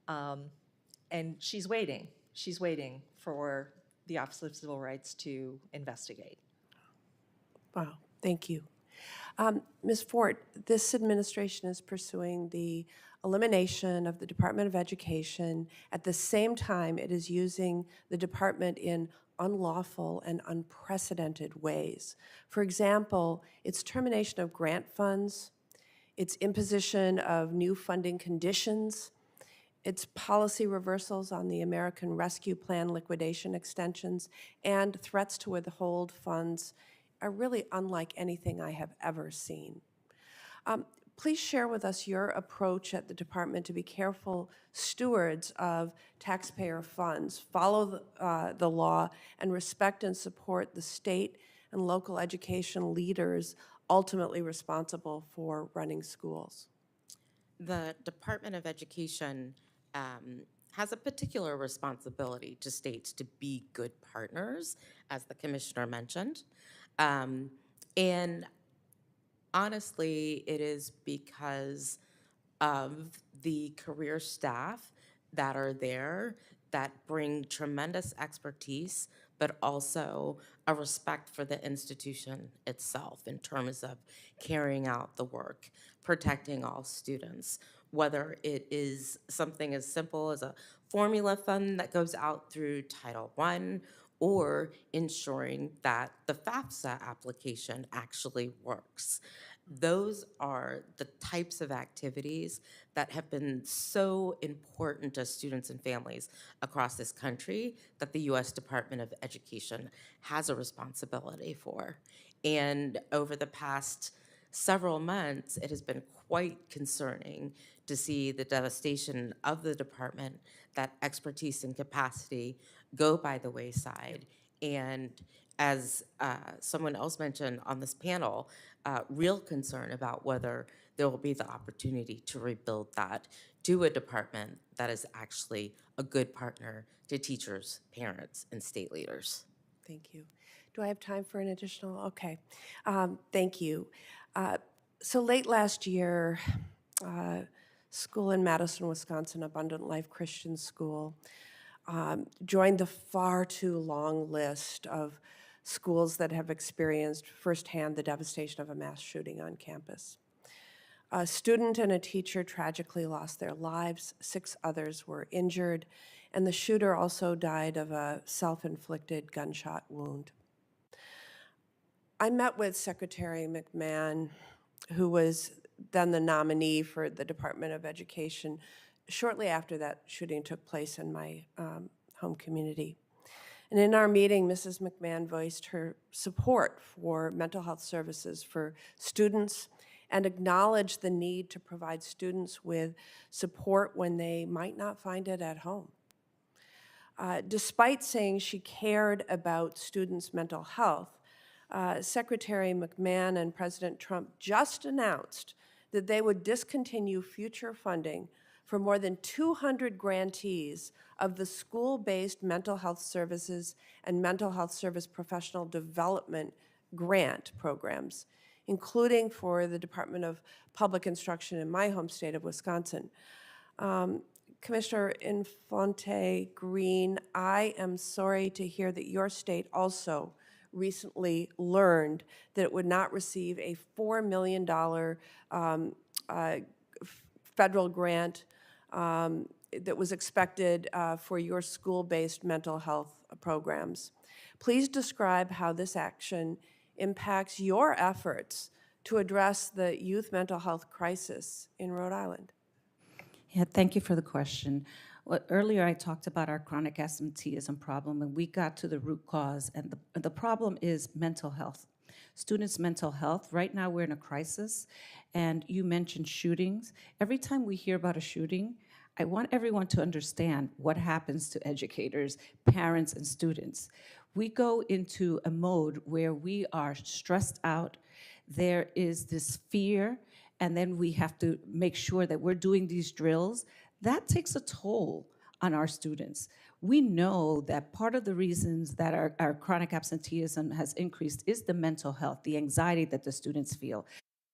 And she's waiting. She's waiting for the Office of Civil Rights to investigate. Wow, thank you. Ms. Fort, this administration is pursuing the elimination of the Department of Education. At the same time, it is using the department in unlawful and unprecedented ways. For example, its termination of grant funds, its imposition of new funding conditions, its policy reversals on the American Rescue Plan liquidation extensions, and threats to withhold funds are really unlike anything I have ever seen. Please share with us your approach at the department to be careful stewards of taxpayer funds, follow the law, and respect and support the state and local education leaders ultimately responsible for running schools. The Department of Education has a particular responsibility to states to be good partners, as the commissioner mentioned. And honestly, it is because of the career staff that are there that bring tremendous expertise, but also a respect for the institution itself in terms of carrying out the work, protecting all students, whether it is something as simple as a formula fund that goes out through Title I, or ensuring that the FAFSA application actually works. Those are the types of activities that have been so important to students and families across this country that the U.S. Department of Education has a responsibility for. And over the past several months, it has been quite concerning to see the devastation of the department, that expertise and capacity go by the wayside. And as someone else mentioned on this panel, real concern about whether there will be the opportunity to rebuild that to a department that is actually a good partner to teachers, parents, and state leaders. Thank you. Do I have time for an additional? Okay. Thank you. So late last year, school in Madison, Wisconsin, Abundant Life Christian School, joined the far too long list of schools that have experienced firsthand the devastation of a mass shooting on campus. A student and a teacher tragically lost their lives. 6 others were injured, and the shooter also died of a self-inflicted gunshot wound. I met with Secretary McMahon, who was then the nominee for the Department of Education, shortly after that shooting took place in my home community. And in our meeting, Mrs. McMahon voiced her support for mental health services for students and acknowledged the need to provide students with support when they might not find it at home. Despite saying she cared about students' mental health, Secretary McMahon and President Trump just announced that they would discontinue future funding for more than 200 grantees of the school-based mental health services and mental health service professional development grant programs, including for the Department of Public Instruction in my home state of Wisconsin. Commissioner Infante Green, I am sorry to hear that your state also recently learned that it would not receive a $4 million federal grant that was expected for your school-based mental health programs. Please describe how this action impacts your efforts to address the youth mental health crisis in Rhode Island. Yeah, thank you for the question. Well, earlier I talked about our chronic absenteeism problem, and we got to the root cause, and the problem is mental health. Students' mental health. Right now we're in a crisis, and you mentioned shootings. Every time we hear about a shooting, I want everyone to understand what happens to educators, parents, and students. We go into a mode where we are stressed out. There is this fear and then we have to make sure that we're doing these drills, that takes a toll on our students. We know that part of the reasons that our chronic absenteeism has increased is the mental health, the anxiety that the students feel.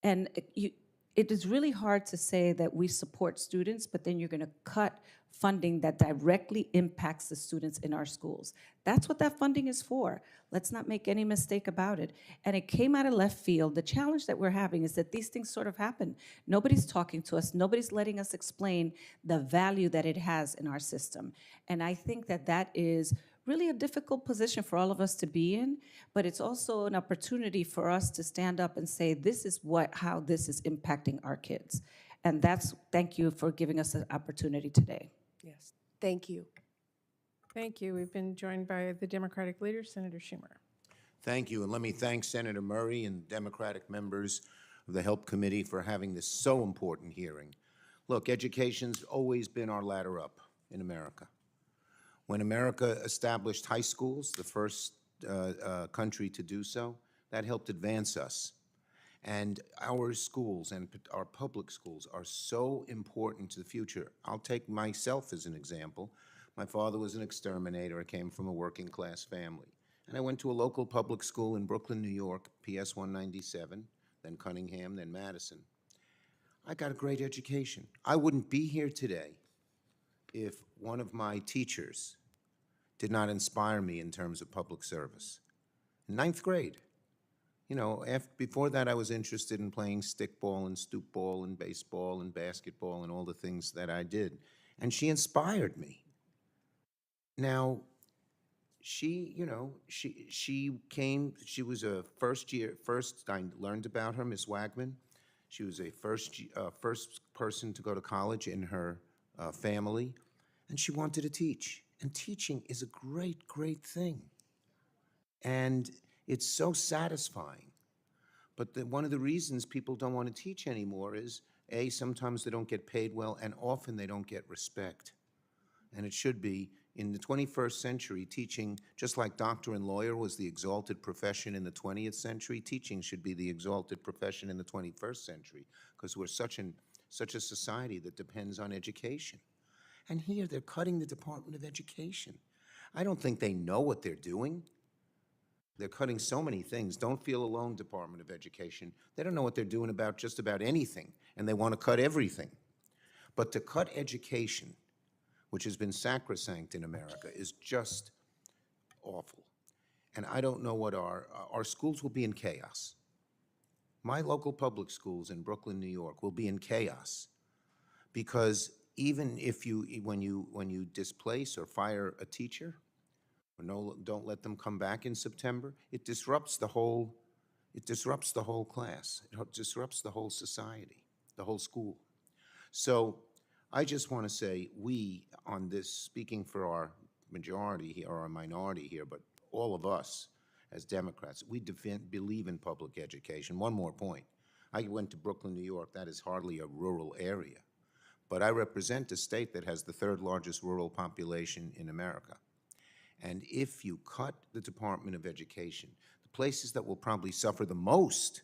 And it is really hard to say that we support students, but then you're going to cut funding that directly impacts the students in our schools. That's what that funding is for. Let's not make any mistake about it. And it came out of left field. The challenge that we're having is that these things sort of happen. Nobody's talking to us. Nobody's letting us explain the value that it has in our system. And I think that that is really a difficult position for all of us to be in, but it's also an opportunity for us to stand up and say, this is how this is impacting our kids. And thank you for giving us an opportunity today. Yes, thank you. Thank you. We've been joined by the Democratic leader, Senator Schumer. Thank you, and let me thank Senator Murray and Democratic members of the HELP Committee for having this so important hearing. Look, education's always been our ladder up in America. When America established high schools, the first country to do so, that helped advance us. And our schools and our public schools are so important to the future. I'll take myself as an example. My father was an exterminator. I came from a working class family. And I went to a local public school in Brooklyn, New York, PS 197, then Cunningham, then Madison. I got a great education. I wouldn't be here today if one of my teachers did not inspire me in terms of public service. In 9th grade, you know, before that I was interested in playing stickball and stoop ball and baseball and basketball and all the things that I did. And she inspired me. Now, she was a first I learned about her, Miss Wagman. She was a first person to go to college in her family, and she wanted to teach. And teaching is a great, great thing. And it's so satisfying. But one of the reasons people don't want to teach anymore is, A, sometimes they don't get paid well, and often they don't get respect. And it should be, in the 21st century, teaching, just like doctor and lawyer was the exalted profession in the 20th century, teaching should be the exalted profession in the 21st century, because we're such a society that depends on education. And here, they're cutting the Department of Education. I don't think they know what they're doing. They're cutting so many things. Don't feel alone, Department of Education. They don't know what they're doing about just about anything, and they want to cut everything. But to cut education, which has been sacrosanct in America, is just awful. And I don't know what our schools will be in chaos. My local public schools in Brooklyn, New York will be in chaos because even if when you displace or fire a teacher, or don't let them come back in September, it disrupts the whole class. It disrupts the whole society, the whole school. So I just want to say, we on this, speaking for our majority here, or our minority here, but all of us as Democrats, we believe in public education. One more point. I went to Brooklyn, New York. That is hardly a rural area. But I represent a state that has the 3rd largest rural population in America. And if you cut the Department of Education, the places that will probably suffer the most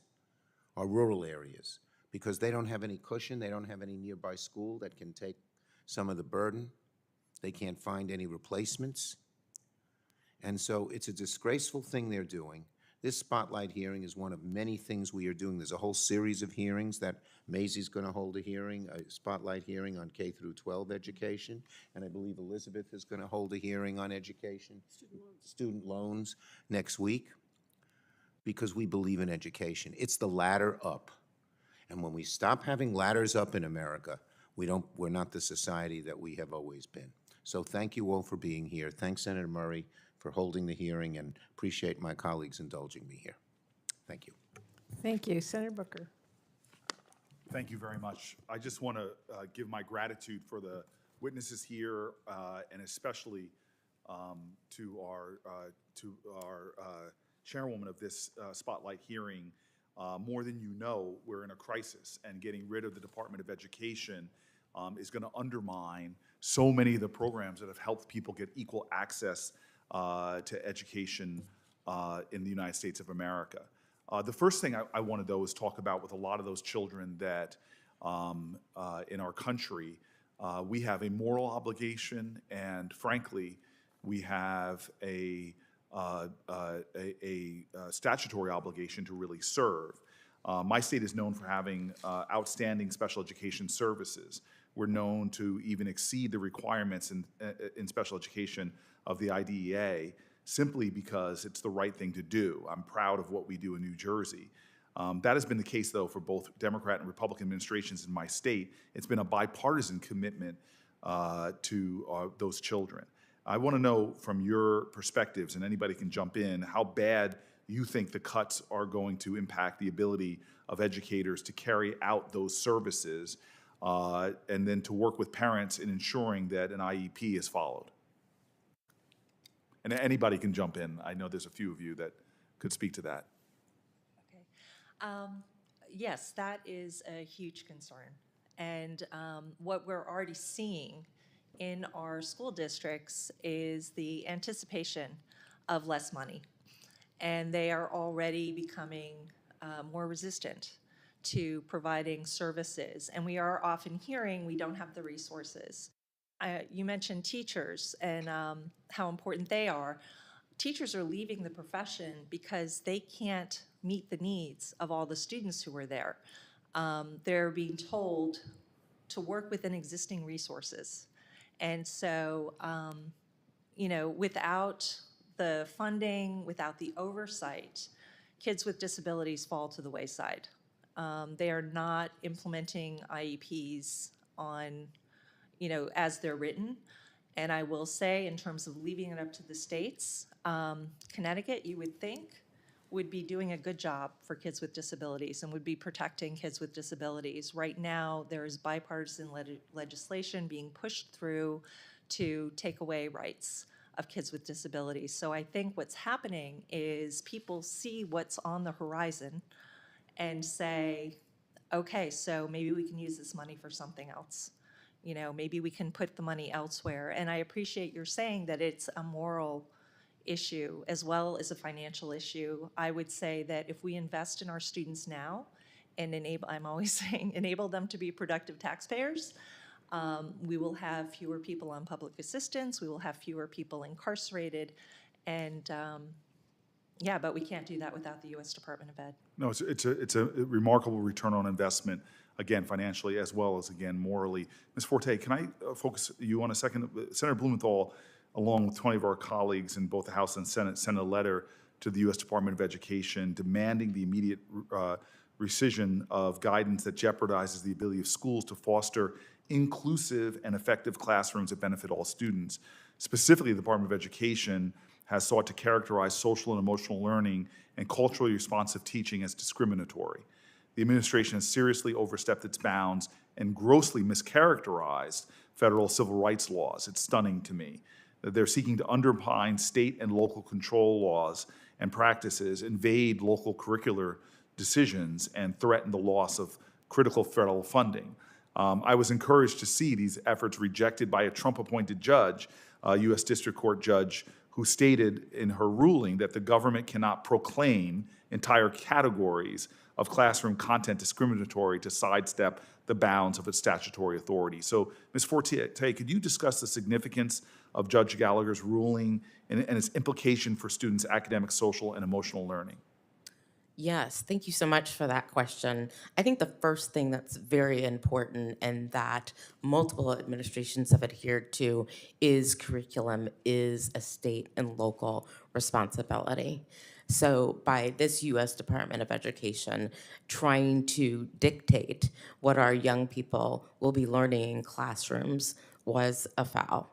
are rural areas, because they don't have any cushion, they don't have any nearby school that can take some of the burden. They can't find any replacements. And so it's a disgraceful thing they're doing. This spotlight hearing is one of many things we are doing. There's a whole series of hearings that Maisie's going to hold a spotlight hearing on K through 12 education, and I believe Elizabeth is going to hold a hearing on education, student loans next week, because we believe in education. It's the ladder up. And when we stop having ladders up in America, we're not the society that we have always been. So thank you all for being here. Thanks, Senator Murray, for holding the hearing, and appreciate my colleagues indulging me here. Thank you. Thank you. Senator Booker. Thank you very much. I just want to give my gratitude for the witnesses here, and especially to our chairwoman of this spotlight hearing. More than you know, we're in a crisis, and getting rid of the Department of Education is going to undermine so many of the programs that have helped people get equal access to education in the United States of America. The first thing I want to, though, is talk about with a lot of those children that in our country, we have a moral obligation, and frankly, we have a statutory obligation to really serve. My state is known for having outstanding special education services. We're known to even exceed the requirements in special education of the IDEA simply because it's the right thing to do. I'm proud of what we do in New Jersey. That has been the case, though, for both Democrat and Republican administrations in my state. It's been a bipartisan commitment to those children. I want to know from your perspectives, and anybody can jump in, how bad you think the cuts are going to impact the ability of educators to carry out those services and then to work with parents in ensuring that an IEP is followed. And anybody can jump in. I know there's a few of you that could speak to that. Yes, that is a huge concern. And what we're already seeing in our school districts is the anticipation of less money. And they are already becoming more resistant to providing services. And we are often hearing we don't have the resources. You mentioned teachers and how important they are. Teachers are leaving the profession because they can't meet the needs of all the students who are there. They're being told to work within existing resources. And so, without the funding, without the oversight, kids with disabilities fall to the wayside. They are not implementing IEPs on, as they're written. And I will say, in terms of leaving it up to the states, Connecticut, you would think, would be doing a good job for kids with disabilities and would be protecting kids with disabilities. Right now, there is bipartisan legislation being pushed through to take away rights of kids with disabilities. So I think what's happening is people see what's on the horizon and say, okay, so maybe we can use this money for something else. Maybe we can put the money elsewhere. And I appreciate your saying that it's a moral issue as well as a financial issue. I would say that if we invest in our students now and I'm always saying, enable them to be productive taxpayers, we will have fewer people on public assistance, we will have fewer people incarcerated, and but we can't do that without the U.S. Department of Ed. No, it's a remarkable return on investment, again, financially as well as, again, morally. Ms. Forte, can I focus you on a second? Senator Blumenthal, along with 20 of our colleagues in both the House and Senate, sent a letter to the U.S. Department of Education demanding the immediate rescission of guidance that jeopardizes the ability of schools to foster inclusive and effective classrooms that benefit all students. Specifically, the Department of Education has sought to characterize social and emotional learning and culturally responsive teaching as discriminatory. The administration has seriously overstepped its bounds and grossly mischaracterized federal civil rights laws. It's stunning to me that they're seeking to undermine state and local control laws and practices, invade local curricular decisions, and threaten the loss of critical federal funding. I was encouraged to see these efforts rejected by a Trump-appointed judge, a U.S. District Court judge, who stated in her ruling that the government cannot proclaim entire categories of classroom content discriminatory to sidestep the bounds of its statutory authority. So, Ms. Forte, could you discuss the significance of Judge Gallagher's ruling and its implication for students' academic, social, and emotional learning? Yes, thank you so much for that question. I think the first thing that's very important and that multiple administrations have adhered to is curriculum is a state and local responsibility. So by this U.S. Department of Education trying to dictate what our young people will be learning in classrooms was a foul.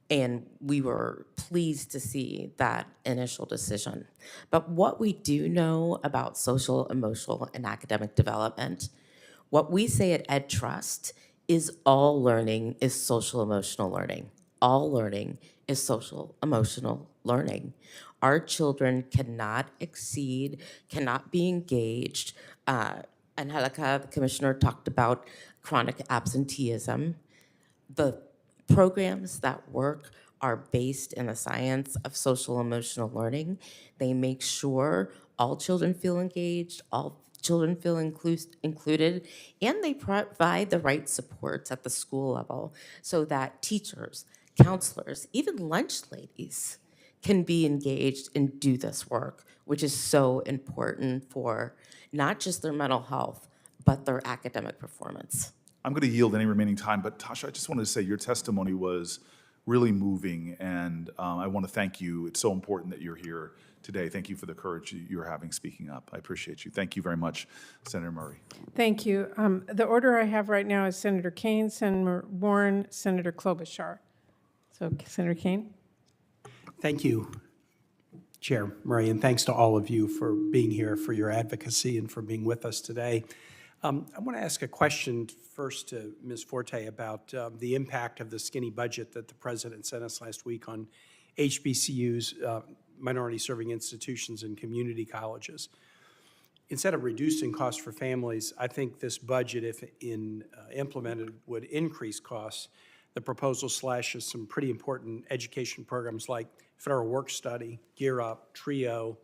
And we were pleased to see that initial decision. But what we do know about social, emotional, and academic development, what we say at EdTrust is all learning is social, emotional learning. All learning is social, emotional learning. Our children cannot exceed, cannot be engaged. Angelica, the commissioner, talked about chronic absenteeism. The programs that work are based in the science of social emotional learning. They make sure all children feel engaged, all children feel included, and they provide the right supports at the school level so that teachers, counselors, even lunch ladies can be engaged and do this work, which is so important for not just their mental health, but their academic performance. I'm going to yield any remaining time, but Tasha, I just wanted to say your testimony was really moving, and I want to thank you. It's so important that you're here today. Thank you for the courage you're having speaking up. I appreciate you. Thank you very much, Senator Murray. Thank you. The order I have right now is Senator Kane, Senator Warren, Senator Klobuchar. So Senator Kane. Thank you, Chair Murray, and thanks to all of you for being here, for your advocacy, and for being with us today. I want to ask a question first to Ms. Forte about the impact of the skinny budget that the President sent us last week on HBCUs, minority-serving institutions, and community colleges. Instead of reducing costs for families, I think this budget, if implemented, would increase costs. The proposal slashes some pretty important education programs like Federal Work Study, Gear Up, TRIO,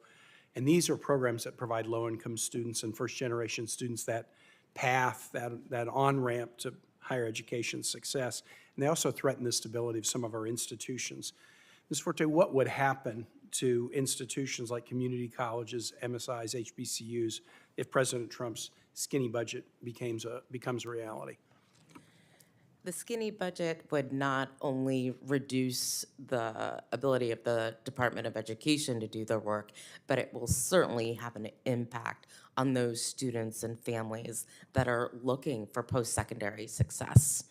and these are programs that provide low-income students and first-generation students that path, that on-ramp to higher education success. And they also threaten the stability of some of our institutions. Ms. Forte, what would happen to institutions like community colleges, MSIs, HBCUs, if President Trump's skinny budget becomes a reality? The skinny budget would not only reduce the ability of the Department of Education to do their work, but it will certainly have an impact on those students and families that are looking for post-secondary success.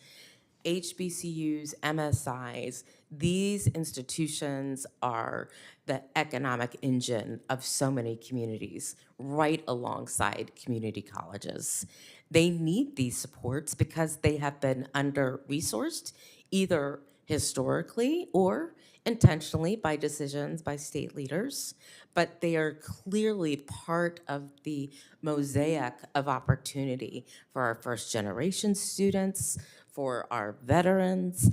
HBCUs, MSIs, these institutions are the economic engine of so many communities, right alongside community colleges. They need these supports because they have been under-resourced, either historically or intentionally by decisions by state leaders, but they are clearly part of the mosaic of opportunity for our first-generation students, for our veterans,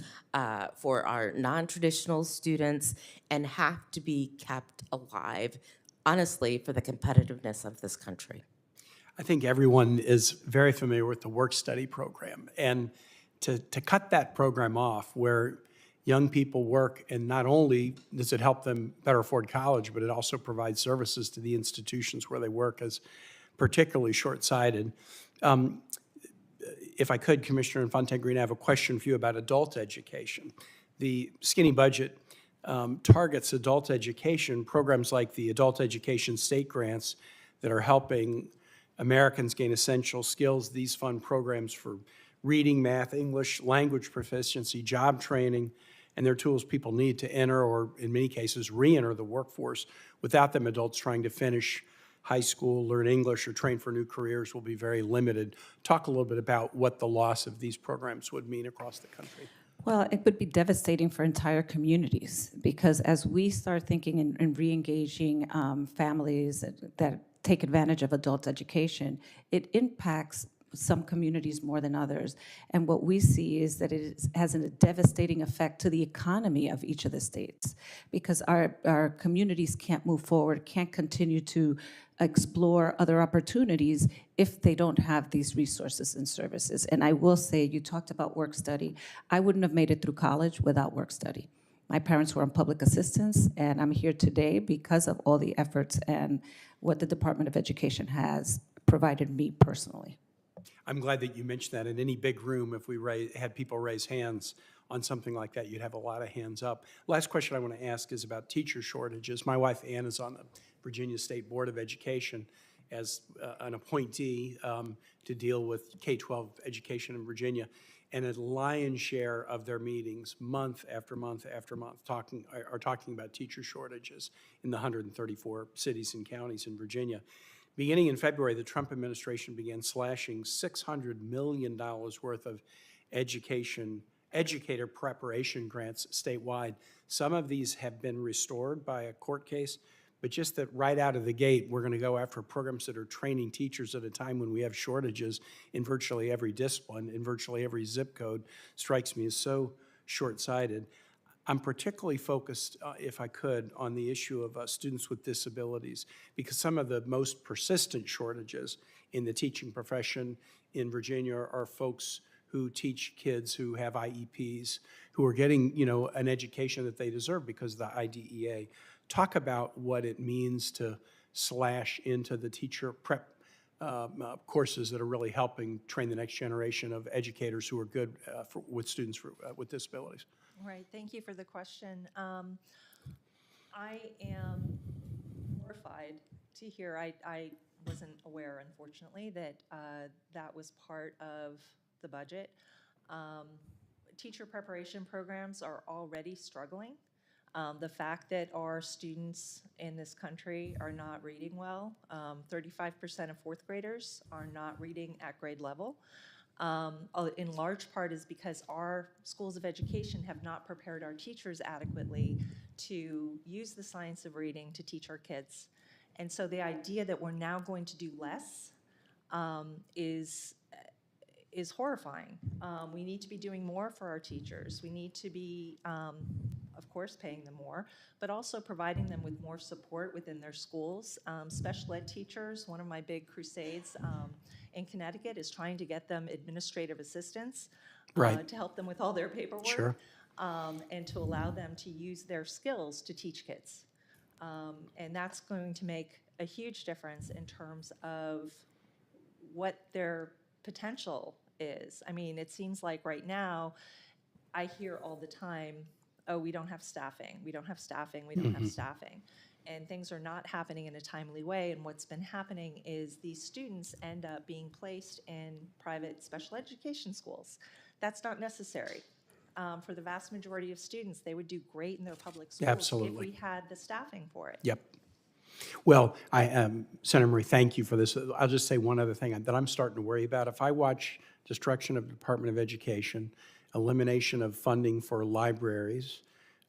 for our non-traditional students, and have to be kept alive, honestly, for the competitiveness of this country. I think everyone is very familiar with the work study program. And to cut that program off where young people work, and not only does it help them better afford college, but it also provides services to the institutions where they work, is particularly short-sighted. If I could, Commissioner Infante-Green, I have a question for you about adult education. The skinny budget targets adult education, programs like the adult education state grants that are helping Americans gain essential skills. These fund programs for reading, math, English, language proficiency, job training, and they're tools people need to enter or, in many cases, re-enter the workforce. Without them, adults trying to finish high school, learn English, or train for new careers will be very limited. Talk a little bit about what the loss of these programs would mean across the country. Well, it would be devastating for entire communities because as we start thinking and re-engaging families that take advantage of adult education, it impacts some communities more than others. And what we see is that it has a devastating effect to the economy of each of the states because our communities can't move forward, can't continue to explore other opportunities if they don't have these resources and services. And I will say, you talked about work study. I wouldn't have made it through college without work study. My parents were on public assistance, and I'm here today because of all the efforts and what the Department of Education has provided me personally. I'm glad that you mentioned that. In any big room, if we had people raise hands on something like that, you'd have a lot of hands up. Last question I want to ask is about teacher shortages. My wife, Ann, is on the Virginia State Board of Education as an appointee to deal with K-12 education in Virginia. And a lion's share of their meetings, month after month after month, are talking about teacher shortages in the 134 cities and counties in Virginia. Beginning in February, the Trump administration began slashing $600 million worth of educator preparation grants statewide. Some of these have been restored by a court case, but just that right out of the gate, we're going to go after programs that are training teachers at a time when we have shortages in virtually every discipline, in virtually every zip code, strikes me as so short-sighted. I'm particularly focused, if I could, on the issue of students with disabilities, because some of the most persistent shortages in the teaching profession in Virginia are folks who teach kids who have IEPs, who are getting, an education that they deserve because of the IDEA. Talk about what it means to slash into the teacher prep courses that are really helping train the next generation of educators who are good with students with disabilities. Right, thank you for the question. I am horrified to hear, I wasn't aware, unfortunately, that that was part of the budget. Teacher preparation programs are already struggling. The fact that our students in this country are not reading well, 35% of fourth graders are not reading at grade level. In large part is because our schools of education have not prepared our teachers adequately to use the science of reading to teach our kids. And so the idea that we're now going to do less is horrifying. We need to be doing more for our teachers. We need to be, of course, paying them more, but also providing them with more support within their schools. Special ed teachers, one of my big crusades in Connecticut is trying to get them administrative assistants Right. to help them with all their paperwork. Sure. And to allow them to use their skills to teach kids. And that's going to make a huge difference in terms of what their potential is. I mean, it seems like right now, I hear all the time, oh, we don't have staffing, we don't have staffing, we don't have staffing. And things are not happening in a timely way. And what's been happening is these students end up being placed in private special education schools. That's not necessary. For the vast majority of students, they would do great in their public schools Absolutely. if we had the staffing for it. Yep. Well, Senator Murray, thank you for this. I'll just say one other thing that I'm starting to worry about. If I watch destruction of the Department of Education, elimination of funding for libraries,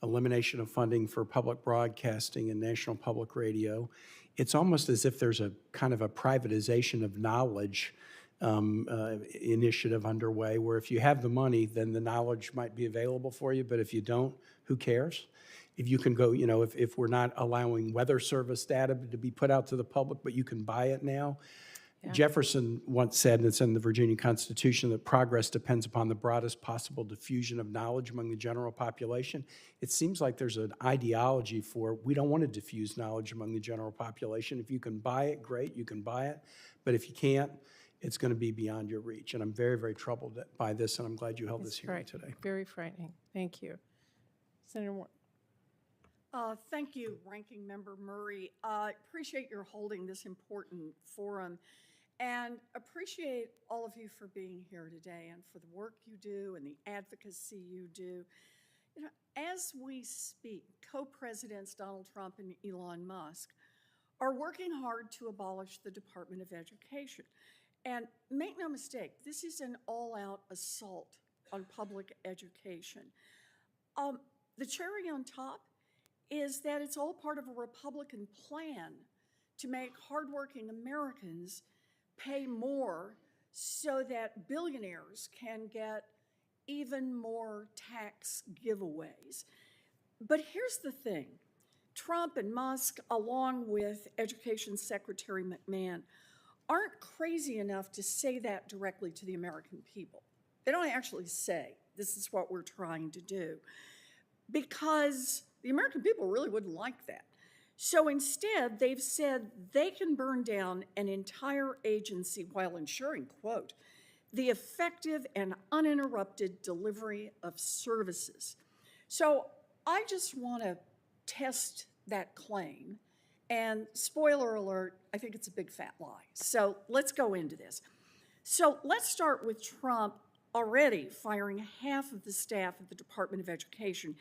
elimination of funding for public broadcasting and national public radio, it's almost as if there's a kind of a privatization of knowledge initiative underway, where if you have the money, then the knowledge might be available for you, but if you don't, who cares? If you can go, if we're not allowing weather service data to be put out to the public, but you can buy it now. Yeah. Jefferson once said, and it's in the Virginia Constitution, that progress depends upon the broadest possible diffusion of knowledge among the general population. It seems like there's an ideology for, we don't want to diffuse knowledge among the general population. If you can buy it, great, you can buy it. But if you can't, it's going to be beyond your reach. And I'm very, very troubled by this, and I'm glad you held this hearing today. Very frightening. Thank you. Senator Moore. Thank you, Ranking Member Murray. Appreciate your holding this important forum, and appreciate all of you for being here today and for the work you do and the advocacy you do. As we speak, co-presidents Donald Trump and Elon Musk are working hard to abolish the Department of Education. And make no mistake, this is an all-out assault on public education. The cherry on top is that it's all part of a Republican plan to make hardworking Americans pay more so that billionaires can get even more tax giveaways. But here's the thing. Trump and Musk, along with Education Secretary McMahon, aren't crazy enough to say that directly to the American people. They don't actually say, this is what we're trying to do, because the American people really wouldn't like that. So instead, they've said they can burn down an entire agency while ensuring, quote, the effective and uninterrupted delivery of services. So I just want to test that claim. And spoiler alert, I think it's a big fat lie. So let's go into this. So let's start with Trump already firing half of the staff at the Department of Education,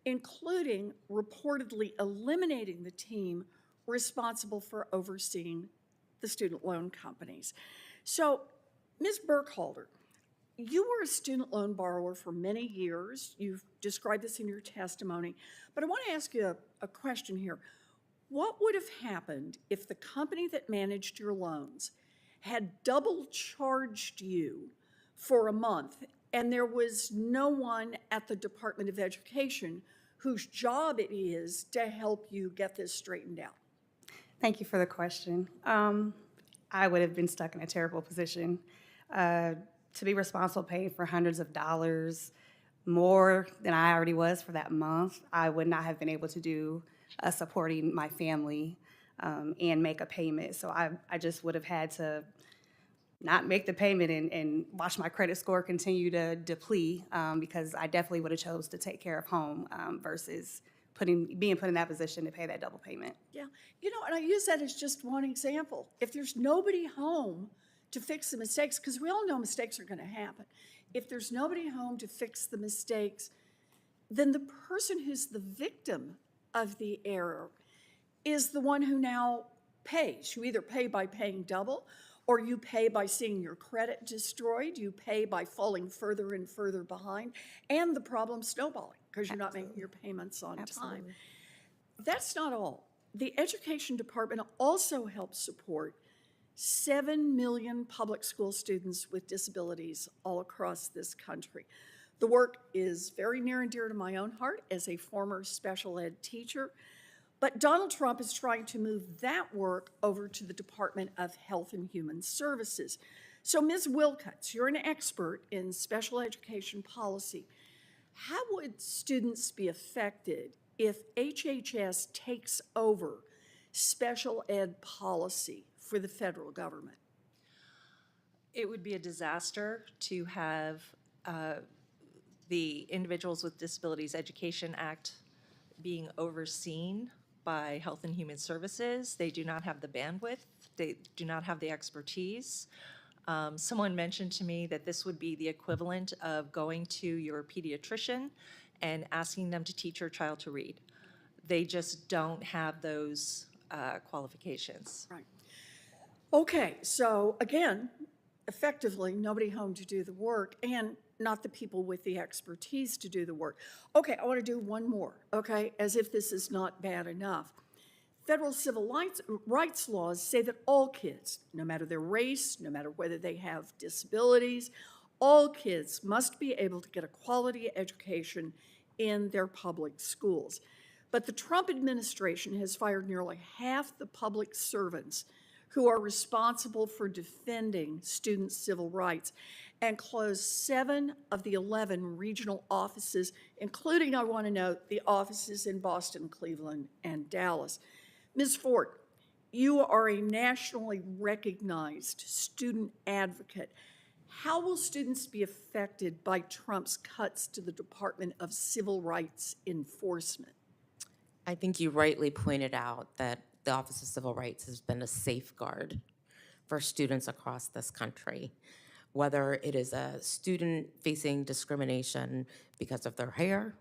including reportedly eliminating the team responsible for overseeing the student loan companies. So, Ms. Burkhalter, you were a student loan borrower for many years. You've described this in your testimony, but I want to ask you a question here. What would have happened if the company that managed your loans had double charged you for a month and there was no one at the Department of Education whose job it is to help you get this straightened out? Thank you for the question. I would have been stuck in a terrible position. To be responsible paying for hundreds of dollars more than I already was for that month, I would not have been able to do supporting my family and make a payment. So I just would have had to not make the payment and watch my credit score continue to deplete because I definitely would have chose to take care of home versus being put in that position to pay that double payment. Yeah, you know, and I use that as just one example. If there's nobody home to fix the mistakes, because we all know mistakes are going to happen, if there's nobody home to fix the mistakes, then the person who's the victim of the error is the one who now pays. You either pay by paying double, or you pay by seeing your credit destroyed, you pay by falling further and further behind, and the problem snowballing because you're not making your payments on time. That's not all. The Education Department also helps support 7 million public school students with disabilities all across this country. The work is very near and dear to my own heart as a former special ed teacher, but Donald Trump is trying to move that work over to the Department of Health and Human Services. So Ms. Wilcutt, you're an expert in special education policy. How would students be affected if HHS takes over special ed policy for the federal government? It would be a disaster to have the Individuals with Disabilities Education Act being overseen by Health and Human Services. They do not have the bandwidth. They do not have the expertise. Someone mentioned to me that this would be the equivalent of going to your pediatrician and asking them to teach your child to read. They just don't have those qualifications. Right. Okay, so again, effectively, nobody home to do the work and not the people with the expertise to do the work. Okay, I want to do one more, okay, as if this is not bad enough. Federal civil rights laws say that all kids, no matter their race, no matter whether they have disabilities, all kids must be able to get a quality education in their public schools. But the Trump administration has fired nearly half the public servants who are responsible for defending students' civil rights and closed 7 of the 11 regional offices, including, I want to note, the offices in Boston, Cleveland, and Dallas. Ms. Ford, you are a nationally recognized student advocate. How will students be affected by Trump's cuts to the Department of Civil Rights Enforcement? I think you rightly pointed out that the Office of Civil Rights has been a safeguard for students across this country, whether it is a student facing discrimination because of their hair,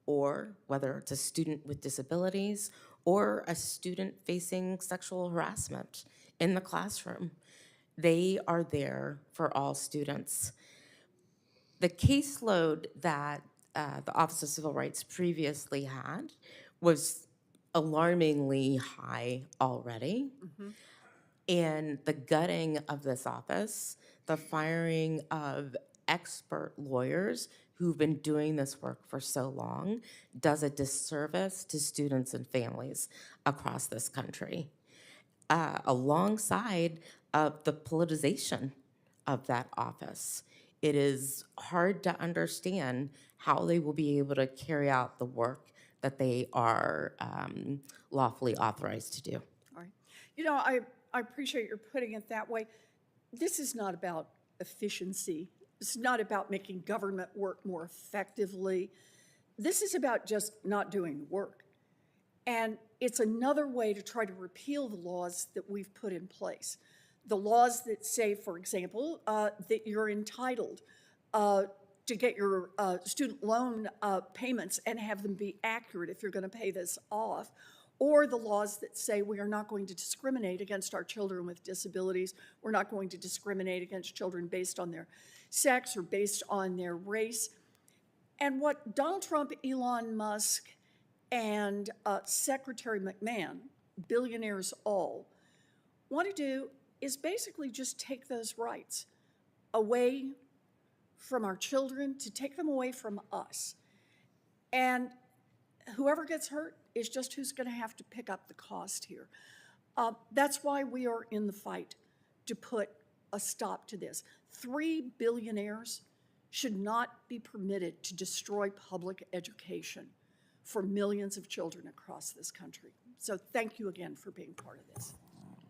or whether it's a student with disabilities, or a student facing sexual harassment in the classroom. They are there for all students. The caseload that the Office of Civil Rights previously had was alarmingly high already. And the gutting of this office, the firing of expert lawyers who've been doing this work for so long, does a disservice to students and families across this country, alongside the politicization of that office. It is hard to understand how they will be able to carry out the work that they are lawfully authorized to do. All right. You know, I appreciate your putting it that way. This is not about efficiency. It's not about making government work more effectively. This is about just not doing the work. And it's another way to try to repeal the laws that we've put in place. The laws that say, for example, that you're entitled to get your student loan payments and have them be accurate if you're going to pay this off, or the laws that say we are not going to discriminate against our children with disabilities. We're not going to discriminate against children based on their sex or based on their race. And what Donald Trump, Elon Musk, and Secretary McMahon, billionaires all, want to do is basically just take those rights away from our children, to take them away from us. And whoever gets hurt is just who's going to have to pick up the cost here. That's why we are in the fight to put a stop to this. 3 billionaires should not be permitted to destroy public education for millions of children across this country. So thank you again for being part of this.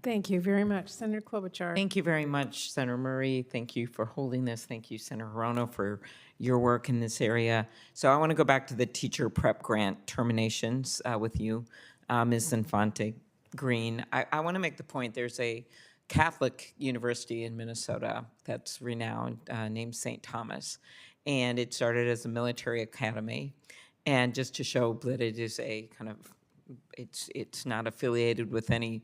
Thank you very much. Senator Klobuchar. Thank you very much, Senator Murray. Thank you for holding this. Thank you, Senator Hirono, for your work in this area. So I want to go back to the teacher prep grant terminations with you, Ms. Infante Green. I want to make the point there's a Catholic university in Minnesota that's renowned named St. Thomas, and it started as a military academy. And just to show that it is a kind of, it's not affiliated with any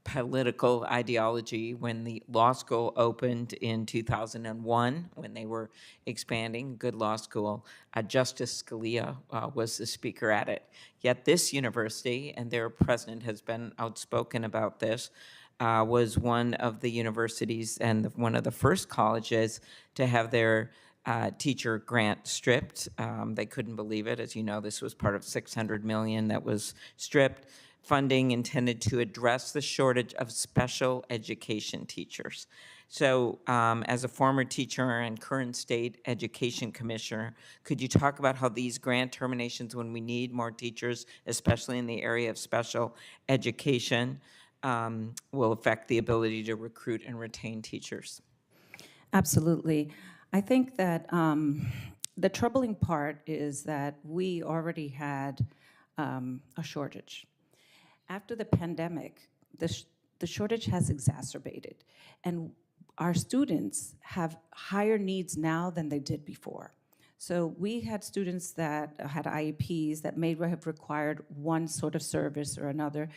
political ideology. When the law school opened in 2001, when they were expanding, good law school, Justice Scalia was the speaker at it. Yet this university, and their president has been outspoken about this, was one of the universities and one of the first colleges to have their teacher grant stripped. They couldn't believe it. As you know, this was part of $600 million that was stripped. Funding intended to address the shortage of special education teachers. So as a former teacher and current state education commissioner, could you talk about how these grant terminations, when we need more teachers, especially in the area of special education, will affect the ability to recruit and retain teachers? Absolutely. I think that the troubling part is that we already had a shortage. After the pandemic, the shortage has exacerbated, and our students have higher needs now than they did before. So we had students that had IEPs that may have required one sort of service or another.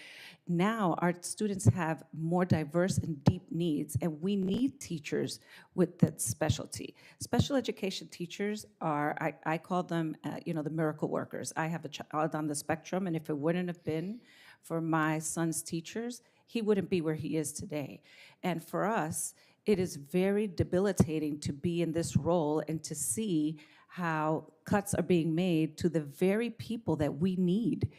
Now our students have more diverse and deep needs, and we need teachers with that specialty. Special education teachers are, I call them, the miracle workers. I have a child on the spectrum, and if it wouldn't have been for my son's teachers, he wouldn't be where he is today. And for us, it is very debilitating to be in this role and to see how cuts are being made to the very people that we need.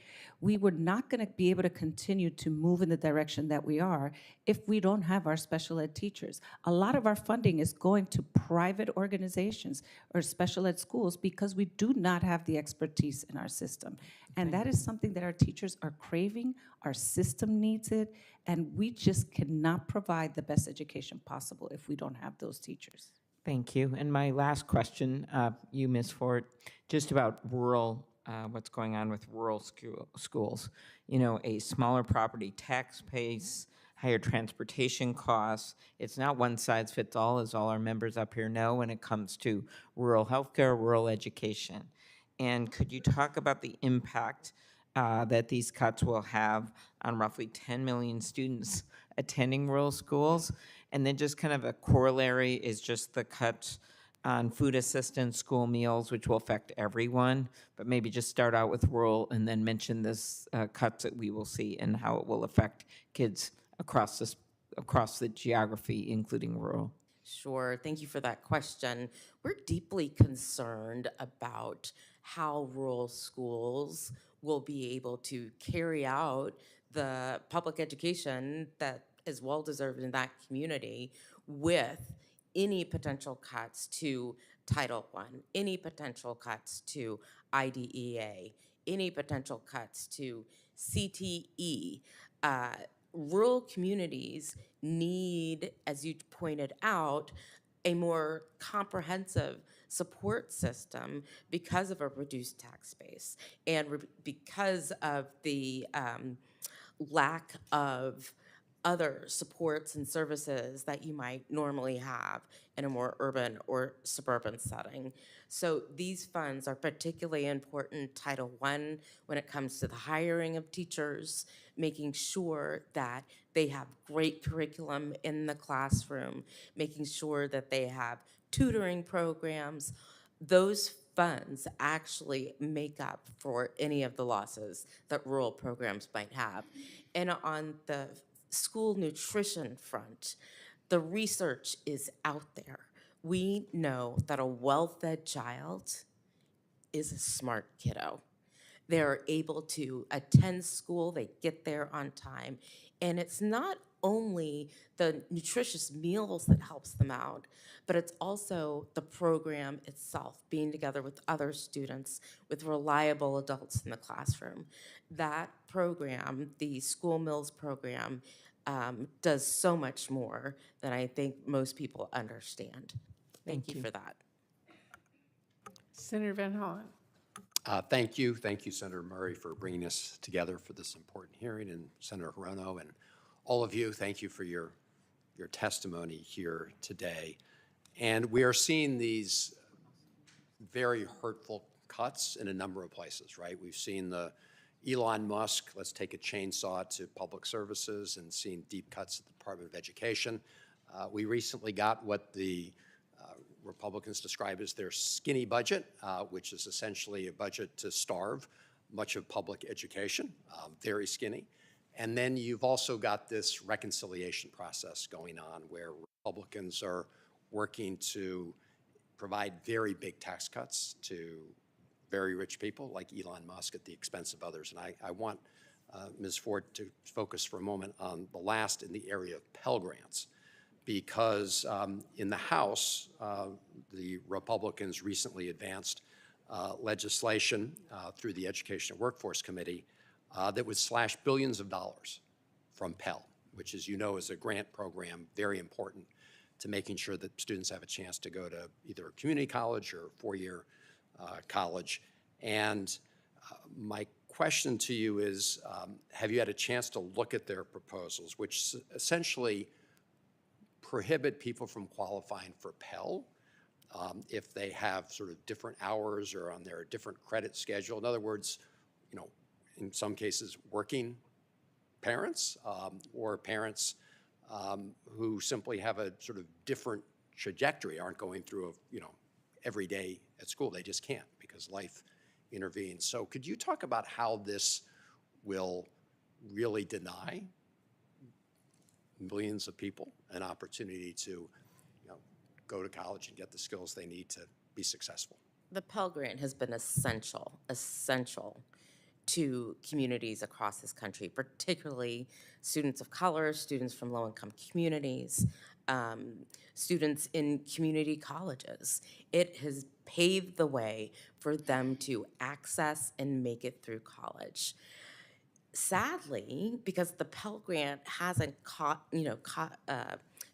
We were not going to be able to continue to move in the direction that we are if we don't have our special ed teachers. A lot of our funding is going to private organizations or special ed schools because we do not have the expertise in our system. And that is something that our teachers are craving, our system needs it, and we just cannot provide the best education possible if we don't have those teachers. Thank you. And my last question, you, Ms. Ford, just about rural, what's going on with rural schools. You know, a smaller property tax base, higher transportation costs. It's not one size fits all, as all our members up here know, when it comes to rural healthcare, rural education. And could you talk about the impact that these cuts will have on roughly 10 million students attending rural schools? And then just kind of a corollary is just the cuts on food assistance, school meals, which will affect everyone, but maybe just start out with rural and then mention this cuts that we will see and how it will affect kids across the geography, including rural. Sure, thank you for that question. We're deeply concerned about how rural schools will be able to carry out the public education that is well-deserved in that community with any potential cuts to Title I, any potential cuts to IDEA, any potential cuts to CTE. Rural communities need, as you pointed out, a more comprehensive support system because of a reduced tax base and because of the lack of other supports and services that you might normally have in a more urban or suburban setting. So these funds are particularly important, Title I, when it comes to the hiring of teachers, making sure that they have great curriculum in the classroom, making sure that they have tutoring programs. Those funds actually make up for any of the losses that rural programs might have. And on the school nutrition front, the research is out there. We know that a well-fed child is a smart kiddo. They're able to attend school, they get there on time. And it's not only the nutritious meals that helps them out, but it's also the program itself, being together with other students, with reliable adults in the classroom. That program, the school meals program, does so much more than I think most people understand. Thank you for that. Senator Van Hollen. Thank you. Thank you, Senator Murray, for bringing us together for this important hearing, and Senator Hirono and all of you, thank you for your testimony here today. And we are seeing these very hurtful cuts in a number of places, right? We've seen the Elon Musk, let's take a chainsaw to public services, and seen deep cuts at the Department of Education. We recently got what the Republicans describe as their skinny budget, which is essentially a budget to starve much of public education, very skinny. And then you've also got this reconciliation process going on where Republicans are working to provide very big tax cuts to very rich people like Elon Musk at the expense of others. And I want Ms. Ford to focus for a moment on the last in the area of Pell Grants, because in the House, the Republicans recently advanced legislation through the Education and Workforce Committee that would slash billions of dollars from Pell, which, as you know, is a grant program very important to making sure that students have a chance to go to either a community college or four-year college. And my question to you is, have you had a chance to look at their proposals, which essentially prohibit people from qualifying for Pell if they have sort of different hours or on their different credit schedule? In other words, you know, in some cases, working parents or parents who simply have a sort of different trajectory, aren't going through every day at school. They just can't because life intervenes. So could you talk about how this will really deny millions of people an opportunity to go to college and get the skills they need to be successful? The Pell Grant has been essential to communities across this country, particularly students of color, students from low-income communities, students in community colleges. It has paved the way for them to access and make it through college. Sadly, because the Pell Grant hasn't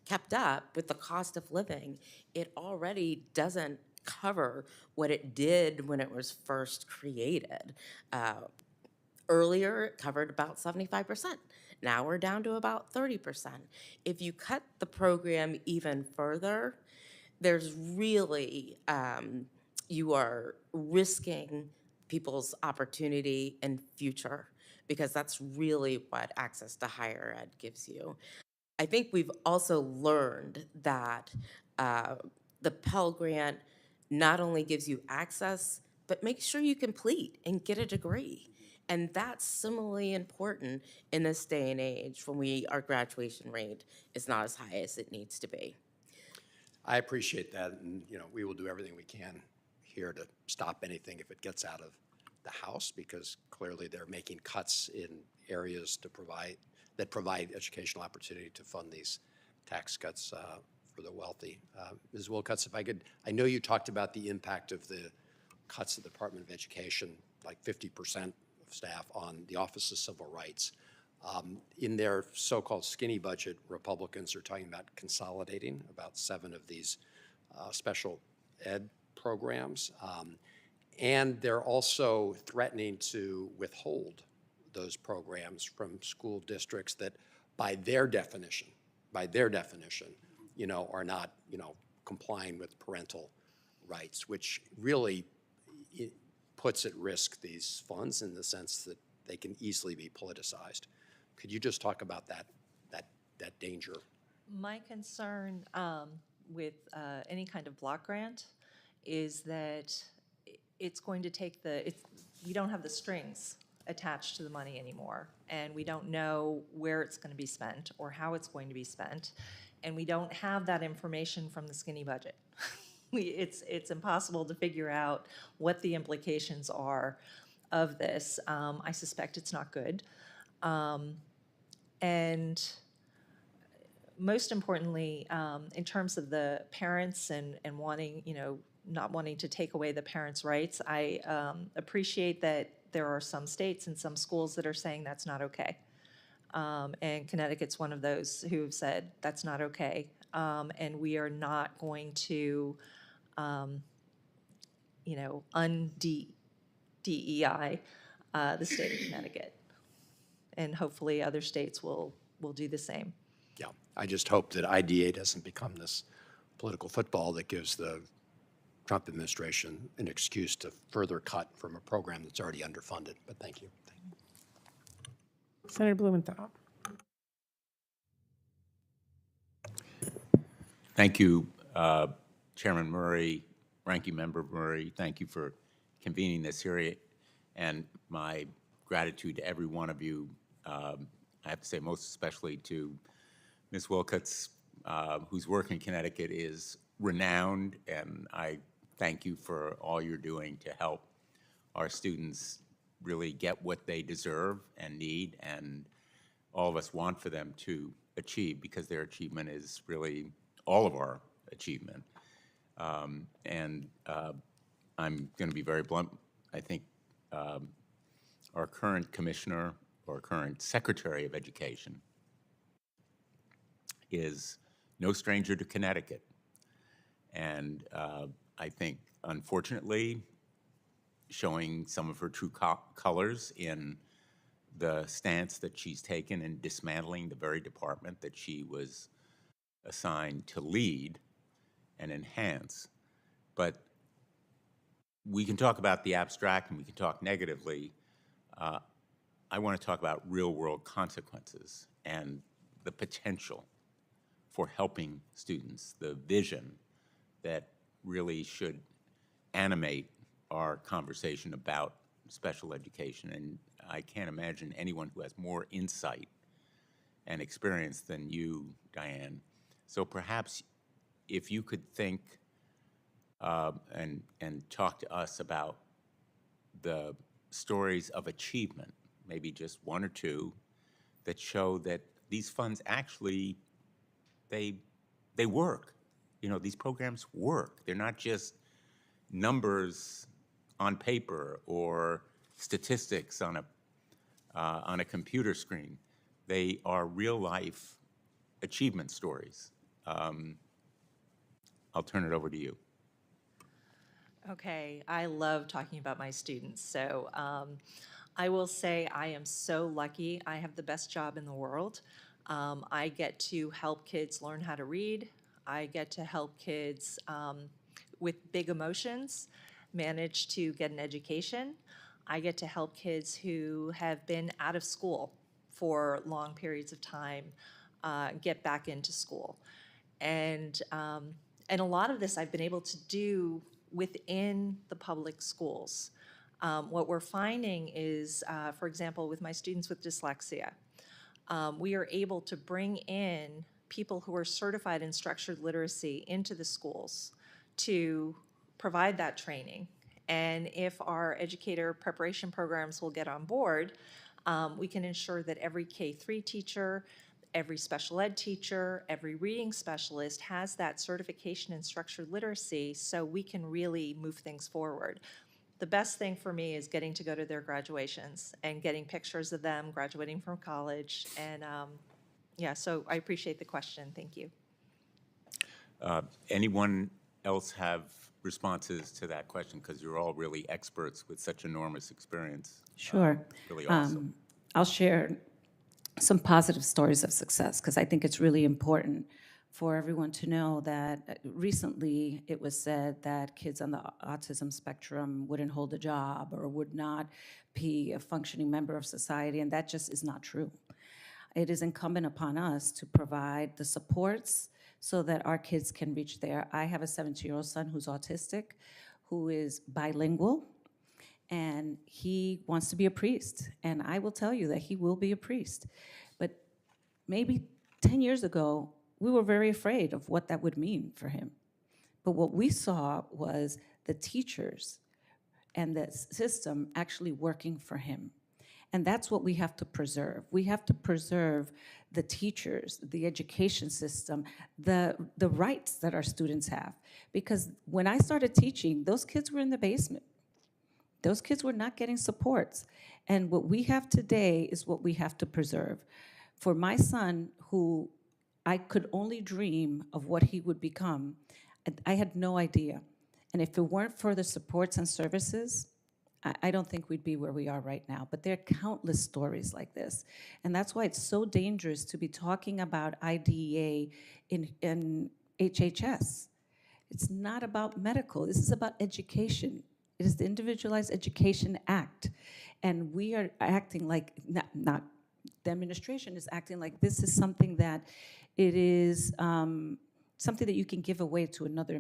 kept up with the cost of living, it already doesn't cover what it did when it was first created. Earlier, it covered about 75%. Now we're down to about 30%. If you cut the program even further, there's really, you are risking people's opportunity and future, because that's really what access to higher ed gives you. I think we've also learned that the Pell Grant not only gives you access, but makes sure you complete and get a degree. And that's similarly important in this day and age when our graduation rate is not as high as it needs to be. I appreciate that, and we will do everything we can here to stop anything if it gets out of the House, because clearly they're making cuts in areas that provide educational opportunity to fund these tax cuts for the wealthy. Ms. Wilcutt, if I could, I know you talked about the impact of the cuts at the Department of Education, like 50% of staff on the Office of Civil Rights. In their so-called skinny budget, Republicans are talking about consolidating about 7 of these special ed programs. And they're also threatening to withhold those programs from school districts that by their definition, are not, complying with parental rights, which really puts at risk these funds in the sense that they can easily be politicized. Could you just talk about that danger? My concern with any kind of block grant is that it's going to take we don't have the strings attached to the money anymore, and we don't know where it's going to be spent or how it's going to be spent, and we don't have that information from the skinny budget. It's impossible to figure out what the implications are of this. I suspect it's not good. And most importantly, in terms of the parents and wanting, not wanting to take away the parents' rights, I appreciate that there are some states and some schools that are saying that's not okay. And Connecticut's one of those who have said that's not okay. And we are not going to, un-DEI the state of Connecticut. And hopefully other states will do the same. Yeah, I just hope that IDA doesn't become this political football that gives the Trump administration an excuse to further cut from a program that's already underfunded. But thank you. Senator Blumenthal. Thank you, Chairman Murray, Ranking Member Murray. Thank you for convening this hearing, and my gratitude to every one of you. I have to say most especially to Ms. Wilcutt's, whose work in Connecticut is renowned, and I thank you for all you're doing to help our students really get what they deserve and need, and all of us want for them to achieve, because their achievement is really all of our achievement. I'm going to be very blunt. I think our current commissioner or current Secretary of Education is no stranger to Connecticut. And I think, unfortunately, showing some of her true colors in the stance that she's taken in dismantling the very department that she was assigned to lead and enhance. But we can talk about the abstract and we can talk negatively. I want to talk about real-world consequences and the potential for helping students, the vision that really should animate our conversation about special education. And I can't imagine anyone who has more insight and experience than you, Diane. So perhaps if you could think and talk to us about the stories of achievement, maybe just one or two, that show that these funds actually, they work. You know, these programs work. They're not just numbers on paper or statistics on a computer screen. They are real-life achievement stories. I'll turn it over to you. Okay, I love talking about my students. So I will say I am so lucky. I have the best job in the world. I get to help kids learn how to read. I get to help kids with big emotions manage to get an education. I get to help kids who have been out of school for long periods of time get back into school. And a lot of this I've been able to do within the public schools. What we're finding is, for example, with my students with dyslexia, we are able to bring in people who are certified in structured literacy into the schools to provide that training. And if our educator preparation programs will get on board, we can ensure that every K-3 teacher, every special ed teacher, every reading specialist has that certification in structured literacy, so we can really move things forward. The best thing for me is getting to go to their graduations and getting pictures of them graduating from college. And yeah, so I appreciate the question. Thank you. Anyone else have responses to that question? Because you're all really experts with such enormous experience. Sure. Really awesome. I'll share some positive stories of success, because I think it's really important for everyone to know that recently it was said that kids on the autism spectrum wouldn't hold a job or would not be a functioning member of society, and that just is not true. It is incumbent upon us to provide the supports so that our kids can reach there. I have a 17-year-old son who's autistic, who is bilingual, and he wants to be a priest. And I will tell you that he will be a priest. But maybe 10 years ago, we were very afraid of what that would mean for him. But what we saw was the teachers and the system actually working for him. And that's what we have to preserve. We have to preserve the teachers, the education system, the rights that our students have. Because when I started teaching, those kids were in the basement. Those kids were not getting supports. And what we have today is what we have to preserve. For my son, who I could only dream of what he would become, I had no idea. And if it weren't for the supports and services, I don't think we'd be where we are right now. But there are countless stories like this. And that's why it's so dangerous to be talking about IDEA in HHS. It's not about medical. This is about education. It is the Individualized Education Act. And we are acting like, not the administration is acting like this is something that it is something that you can give away to another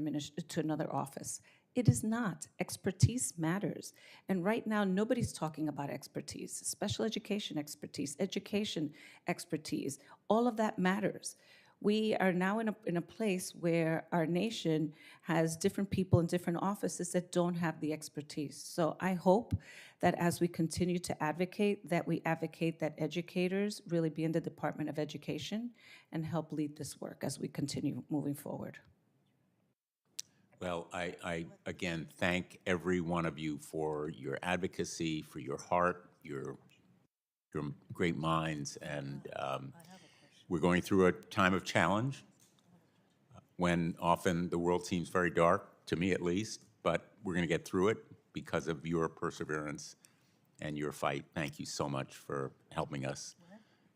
office. It is not. Expertise matters. And right now, nobody's talking about expertise, special education expertise, education expertise. All of that matters. We are now in a place where our nation has different people in different offices that don't have the expertise. So I hope that as we continue to advocate, that we advocate that educators really be in the Department of Education and help lead this work as we continue moving forward. Well, I again thank every one of you for your advocacy, for your heart, your great minds, and we're going through a time of challenge when often the world seems very dark, to me at least, but we're going to get through it because of your perseverance and your fight. Thank you so much for helping us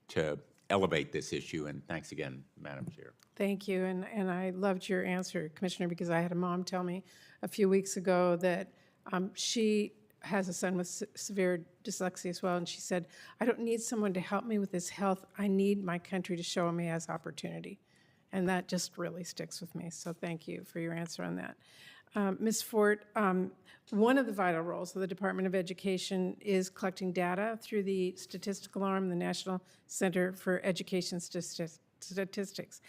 to elevate this issue, and thanks again, Madam Chair. Thank you, and I loved your answer, Commissioner, because I had a mom tell me a few weeks ago that she has a son with severe dyslexia as well, and she said, I don't need someone to help me with his health, I need my country to show me as opportunity. And that just really sticks with me, so thank you for your answer on that. Ms. Fort, one of the vital roles of the Department of Education is collecting data through the statistical arm, the National Center for Education Statistics.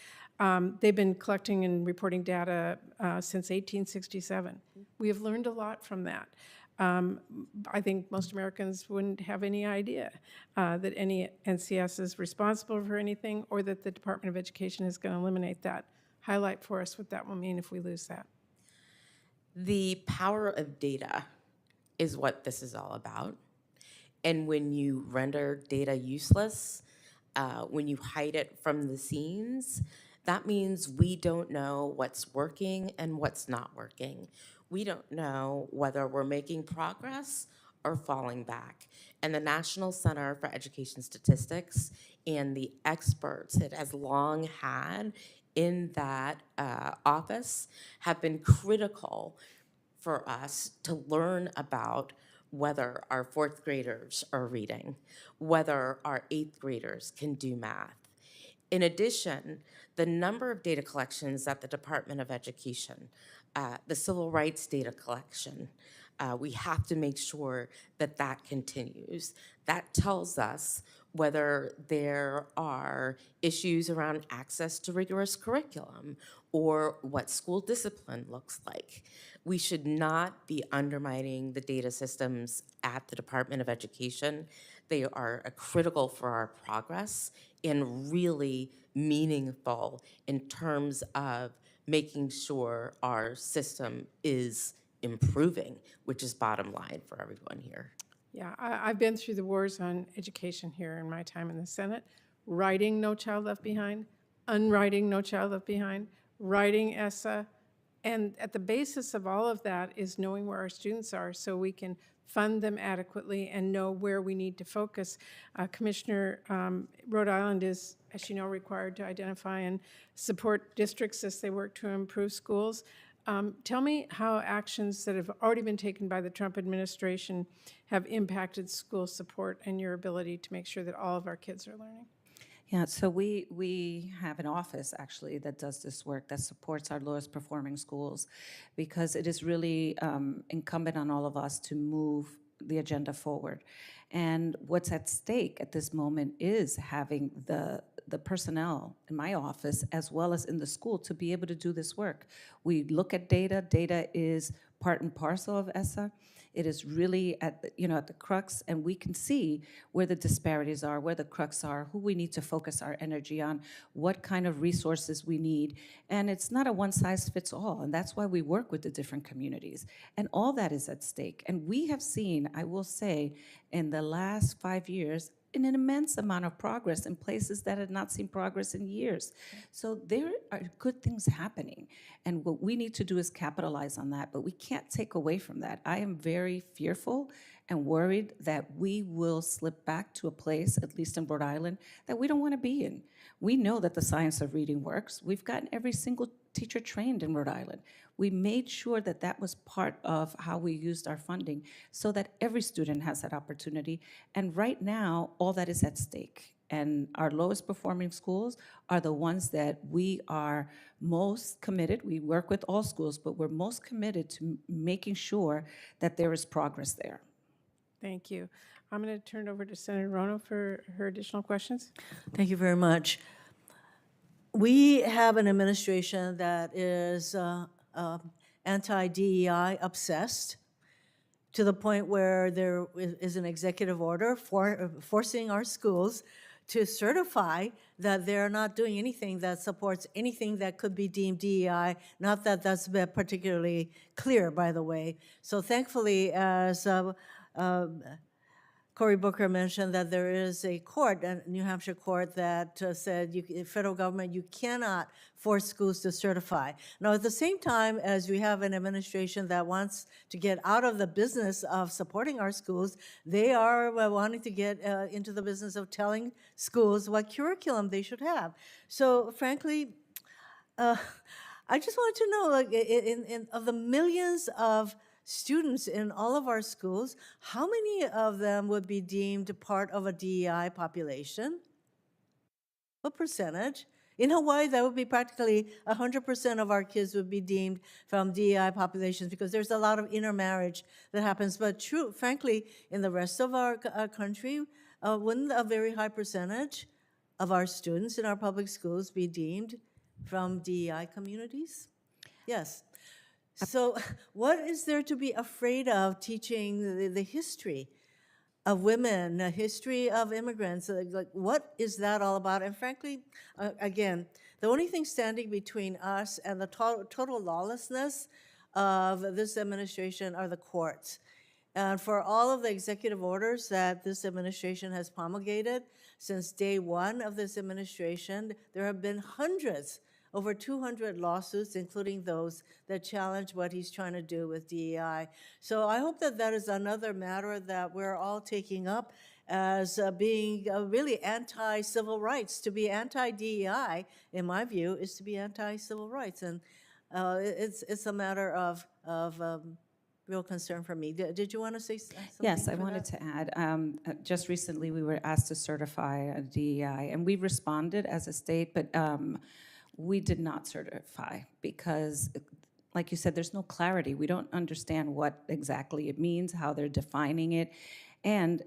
They've been collecting and reporting data since 1867. We have learned a lot from that. I think most Americans wouldn't have any idea that any NCS is responsible for anything or that the Department of Education is going to eliminate that. Highlight for us what that will mean if we lose that. The power of data is what this is all about. And when you render data useless, when you hide it from the scenes, that means we don't know what's working and what's not working. We don't know whether we're making progress or falling back. And the National Center for Education Statistics and the experts it has long had in that office have been critical for us to learn about whether our fourth graders are reading, whether our eighth graders can do math. In addition, the number of data collections at the Department of Education, the civil rights data collection, we have to make sure that that continues. That tells us whether there are issues around access to rigorous curriculum or what school discipline looks like. We should not be undermining the data systems at the Department of Education. They are critical for our progress and really meaningful in terms of making sure our system is improving, which is bottom line for everyone here. Yeah, I've been through the wars on education here in my time in the Senate, writing No Child Left Behind, unwriting No Child Left Behind, writing ESSA, and at the basis of all of that is knowing where our students are so we can fund them adequately and know where we need to focus. Commissioner, Rhode Island is, as you know, required to identify and support districts as they work to improve schools. Tell me how actions that have already been taken by the Trump administration have impacted school support and your ability to make sure that all of our kids are learning. Yeah, so we have an office actually that does this work that supports our lowest performing schools because it is really incumbent on all of us to move the agenda forward. And what's at stake at this moment is having the personnel in my office as well as in the school to be able to do this work. We look at data. Data is part and parcel of ESSA. It is really at at the crux, and we can see where the disparities are, where the crux are, who we need to focus our energy on, what kind of resources we need. And it's not a one size fits all, and that's why we work with the different communities. And all that is at stake. And we have seen, I will say, in the last 5 years, an immense amount of progress in places that had not seen progress in years. So there are good things happening. And what we need to do is capitalize on that, but we can't take away from that. I am very fearful and worried that we will slip back to a place, at least in Rhode Island, that we don't want to be in. We know that the science of reading works. We've gotten every single teacher trained in Rhode Island. We made sure that that was part of how we used our funding so that every student has that opportunity. And right now, all that is at stake. And our lowest performing schools are the ones that we are most committed. We work with all schools, but we're most committed to making sure that there is progress there. Thank you. I'm going to turn it over to Senator Rono for her additional questions. Thank you very much. We have an administration that is anti-DEI obsessed to the point where there is an executive order forcing our schools to certify that they're not doing anything that supports anything that could be deemed DEI. Not that that's been particularly clear, by the way. So thankfully, as Cory Booker mentioned, that there is a court, a New Hampshire court, that said federal government, you cannot force schools to certify. Now, at the same time as we have an administration that wants to get out of the business of supporting our schools, they are wanting to get into the business of telling schools what curriculum they should have. So frankly, I just wanted to know, like, of the millions of students in all of our schools, how many of them would be deemed part of a DEI population? What percentage? In Hawaii, that would be practically 100% of our kids would be deemed from DEI populations because there's a lot of intermarriage that happens. But frankly, in the rest of our country, wouldn't a very high percentage of our students in our public schools be deemed from DEI communities? Yes. So what is there to be afraid of teaching the history of women, the history of immigrants? Like, what is that all about? And frankly, again, the only thing standing between us and the total lawlessness of this administration are the courts. And for all of the executive orders that this administration has promulgated since day one of this administration, there have been hundreds, over 200 lawsuits, including those that challenge what he's trying to do with DEI. So I hope that that is another matter that we're all taking up as being really anti-civil rights. To be anti-DEI, in my view, is to be anti-civil rights. And it's a matter of real concern for me. Did you want to say something? Yes, I wanted to add, just recently we were asked to certify a DEI, and we responded as a state, but we did not certify because, like you said, there's no clarity. We don't understand what exactly it means, how they're defining it. And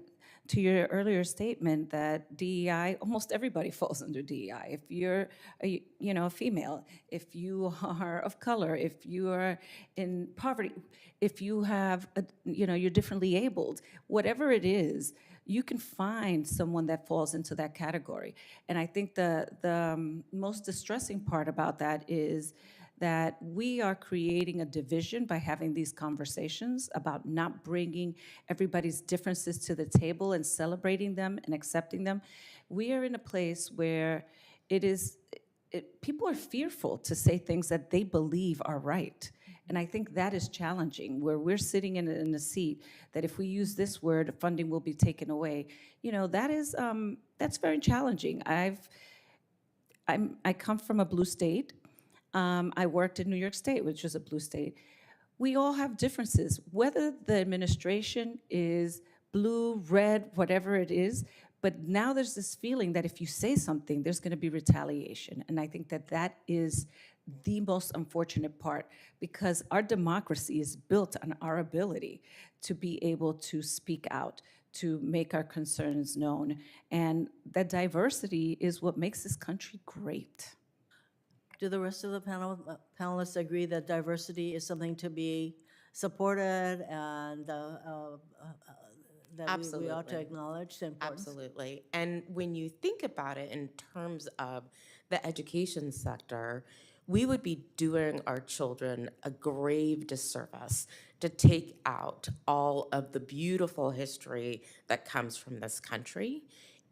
to your earlier statement that DEI, almost everybody falls under DEI. If you're a female, if you are of color, if you are in poverty, if you have, you're differently abled, whatever it is, you can find someone that falls into that category. And I think the most distressing part about that is that we are creating a division by having these conversations about not bringing everybody's differences to the table and celebrating them and accepting them. We are in a place where people are fearful to say things that they believe are right. And I think that is challenging, where we're sitting in a seat that if we use this word, funding will be taken away. That's very challenging. I come from a blue state. I worked in New York State, which is a blue state. We all have differences, whether the administration is blue, red, whatever it is. But now there's this feeling that if you say something, there's going to be retaliation. And I think that that is the most unfortunate part, because our democracy is built on our ability to be able to speak out, to make our concerns known. And that diversity is what makes this country great. Do the rest of the panelists agree that diversity is something to be supported and that we ought to Absolutely. acknowledge the importance. Absolutely. And when you think about it in terms of the education sector, we would be doing our children a grave disservice to take out all of the beautiful history that comes from this country.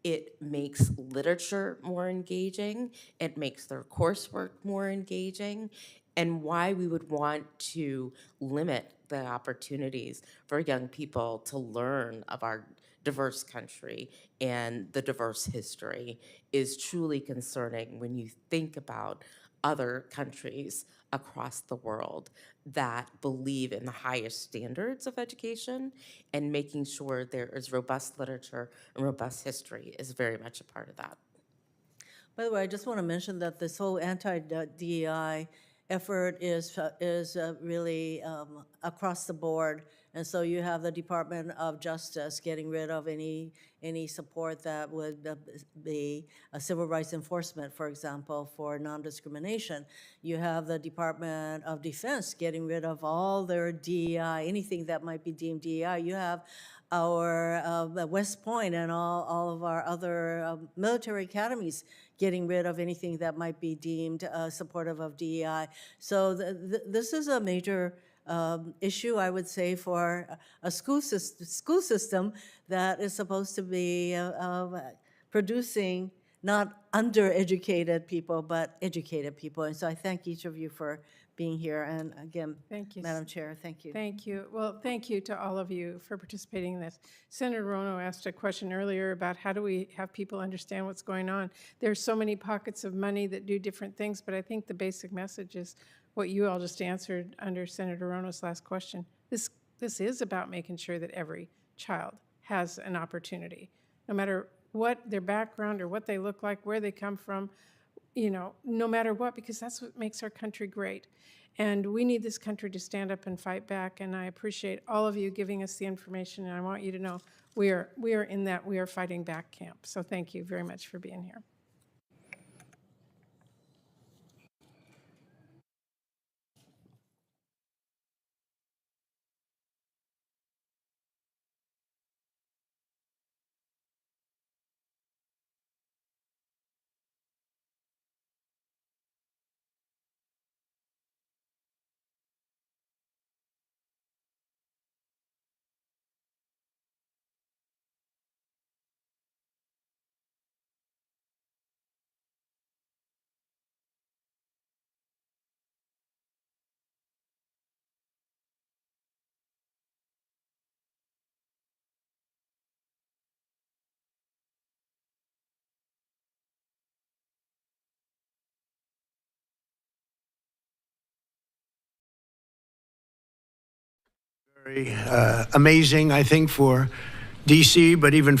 It makes literature more engaging, it makes their coursework more engaging, and why we would want to limit the opportunities for young people to learn of our diverse country and the diverse history is truly concerning when you think about other countries across the world that believe in the highest standards of education, and making sure there is robust literature and robust history is very much a part of that. By the way, I just want to mention that this whole anti-DEI effort is really across the board. And so you have the Department of Justice getting rid of any support that would be a civil rights enforcement, for example, for non-discrimination. You have the Department of Defense getting rid of all their DEI, anything that might be deemed DEI. You have our West Point and all of our other military academies getting rid of anything that might be deemed supportive of DEI. So this is a major issue, I would say, for a school system that is supposed to be producing not undereducated people, but educated people. And so I thank each of you for being here. And again, Thank you. Madam Chair, thank you. Thank you. Well, thank you to all of you for participating in this. Senator Rono asked a question earlier about how do we have people understand what's going on. There's so many pockets of money that do different things, but I think the basic message is what you all just answered under Senator Rono's last question. This is about making sure that every child has an opportunity, no matter what their background or what they look like, where they come from, you know, no matter what, because that's what makes our country great. And we need this country to stand up and fight back, and I appreciate all of you giving us the information, and I want you to know we are in that we are fighting back camp. So thank you very much for being here. Very amazing, I think, for DC, but even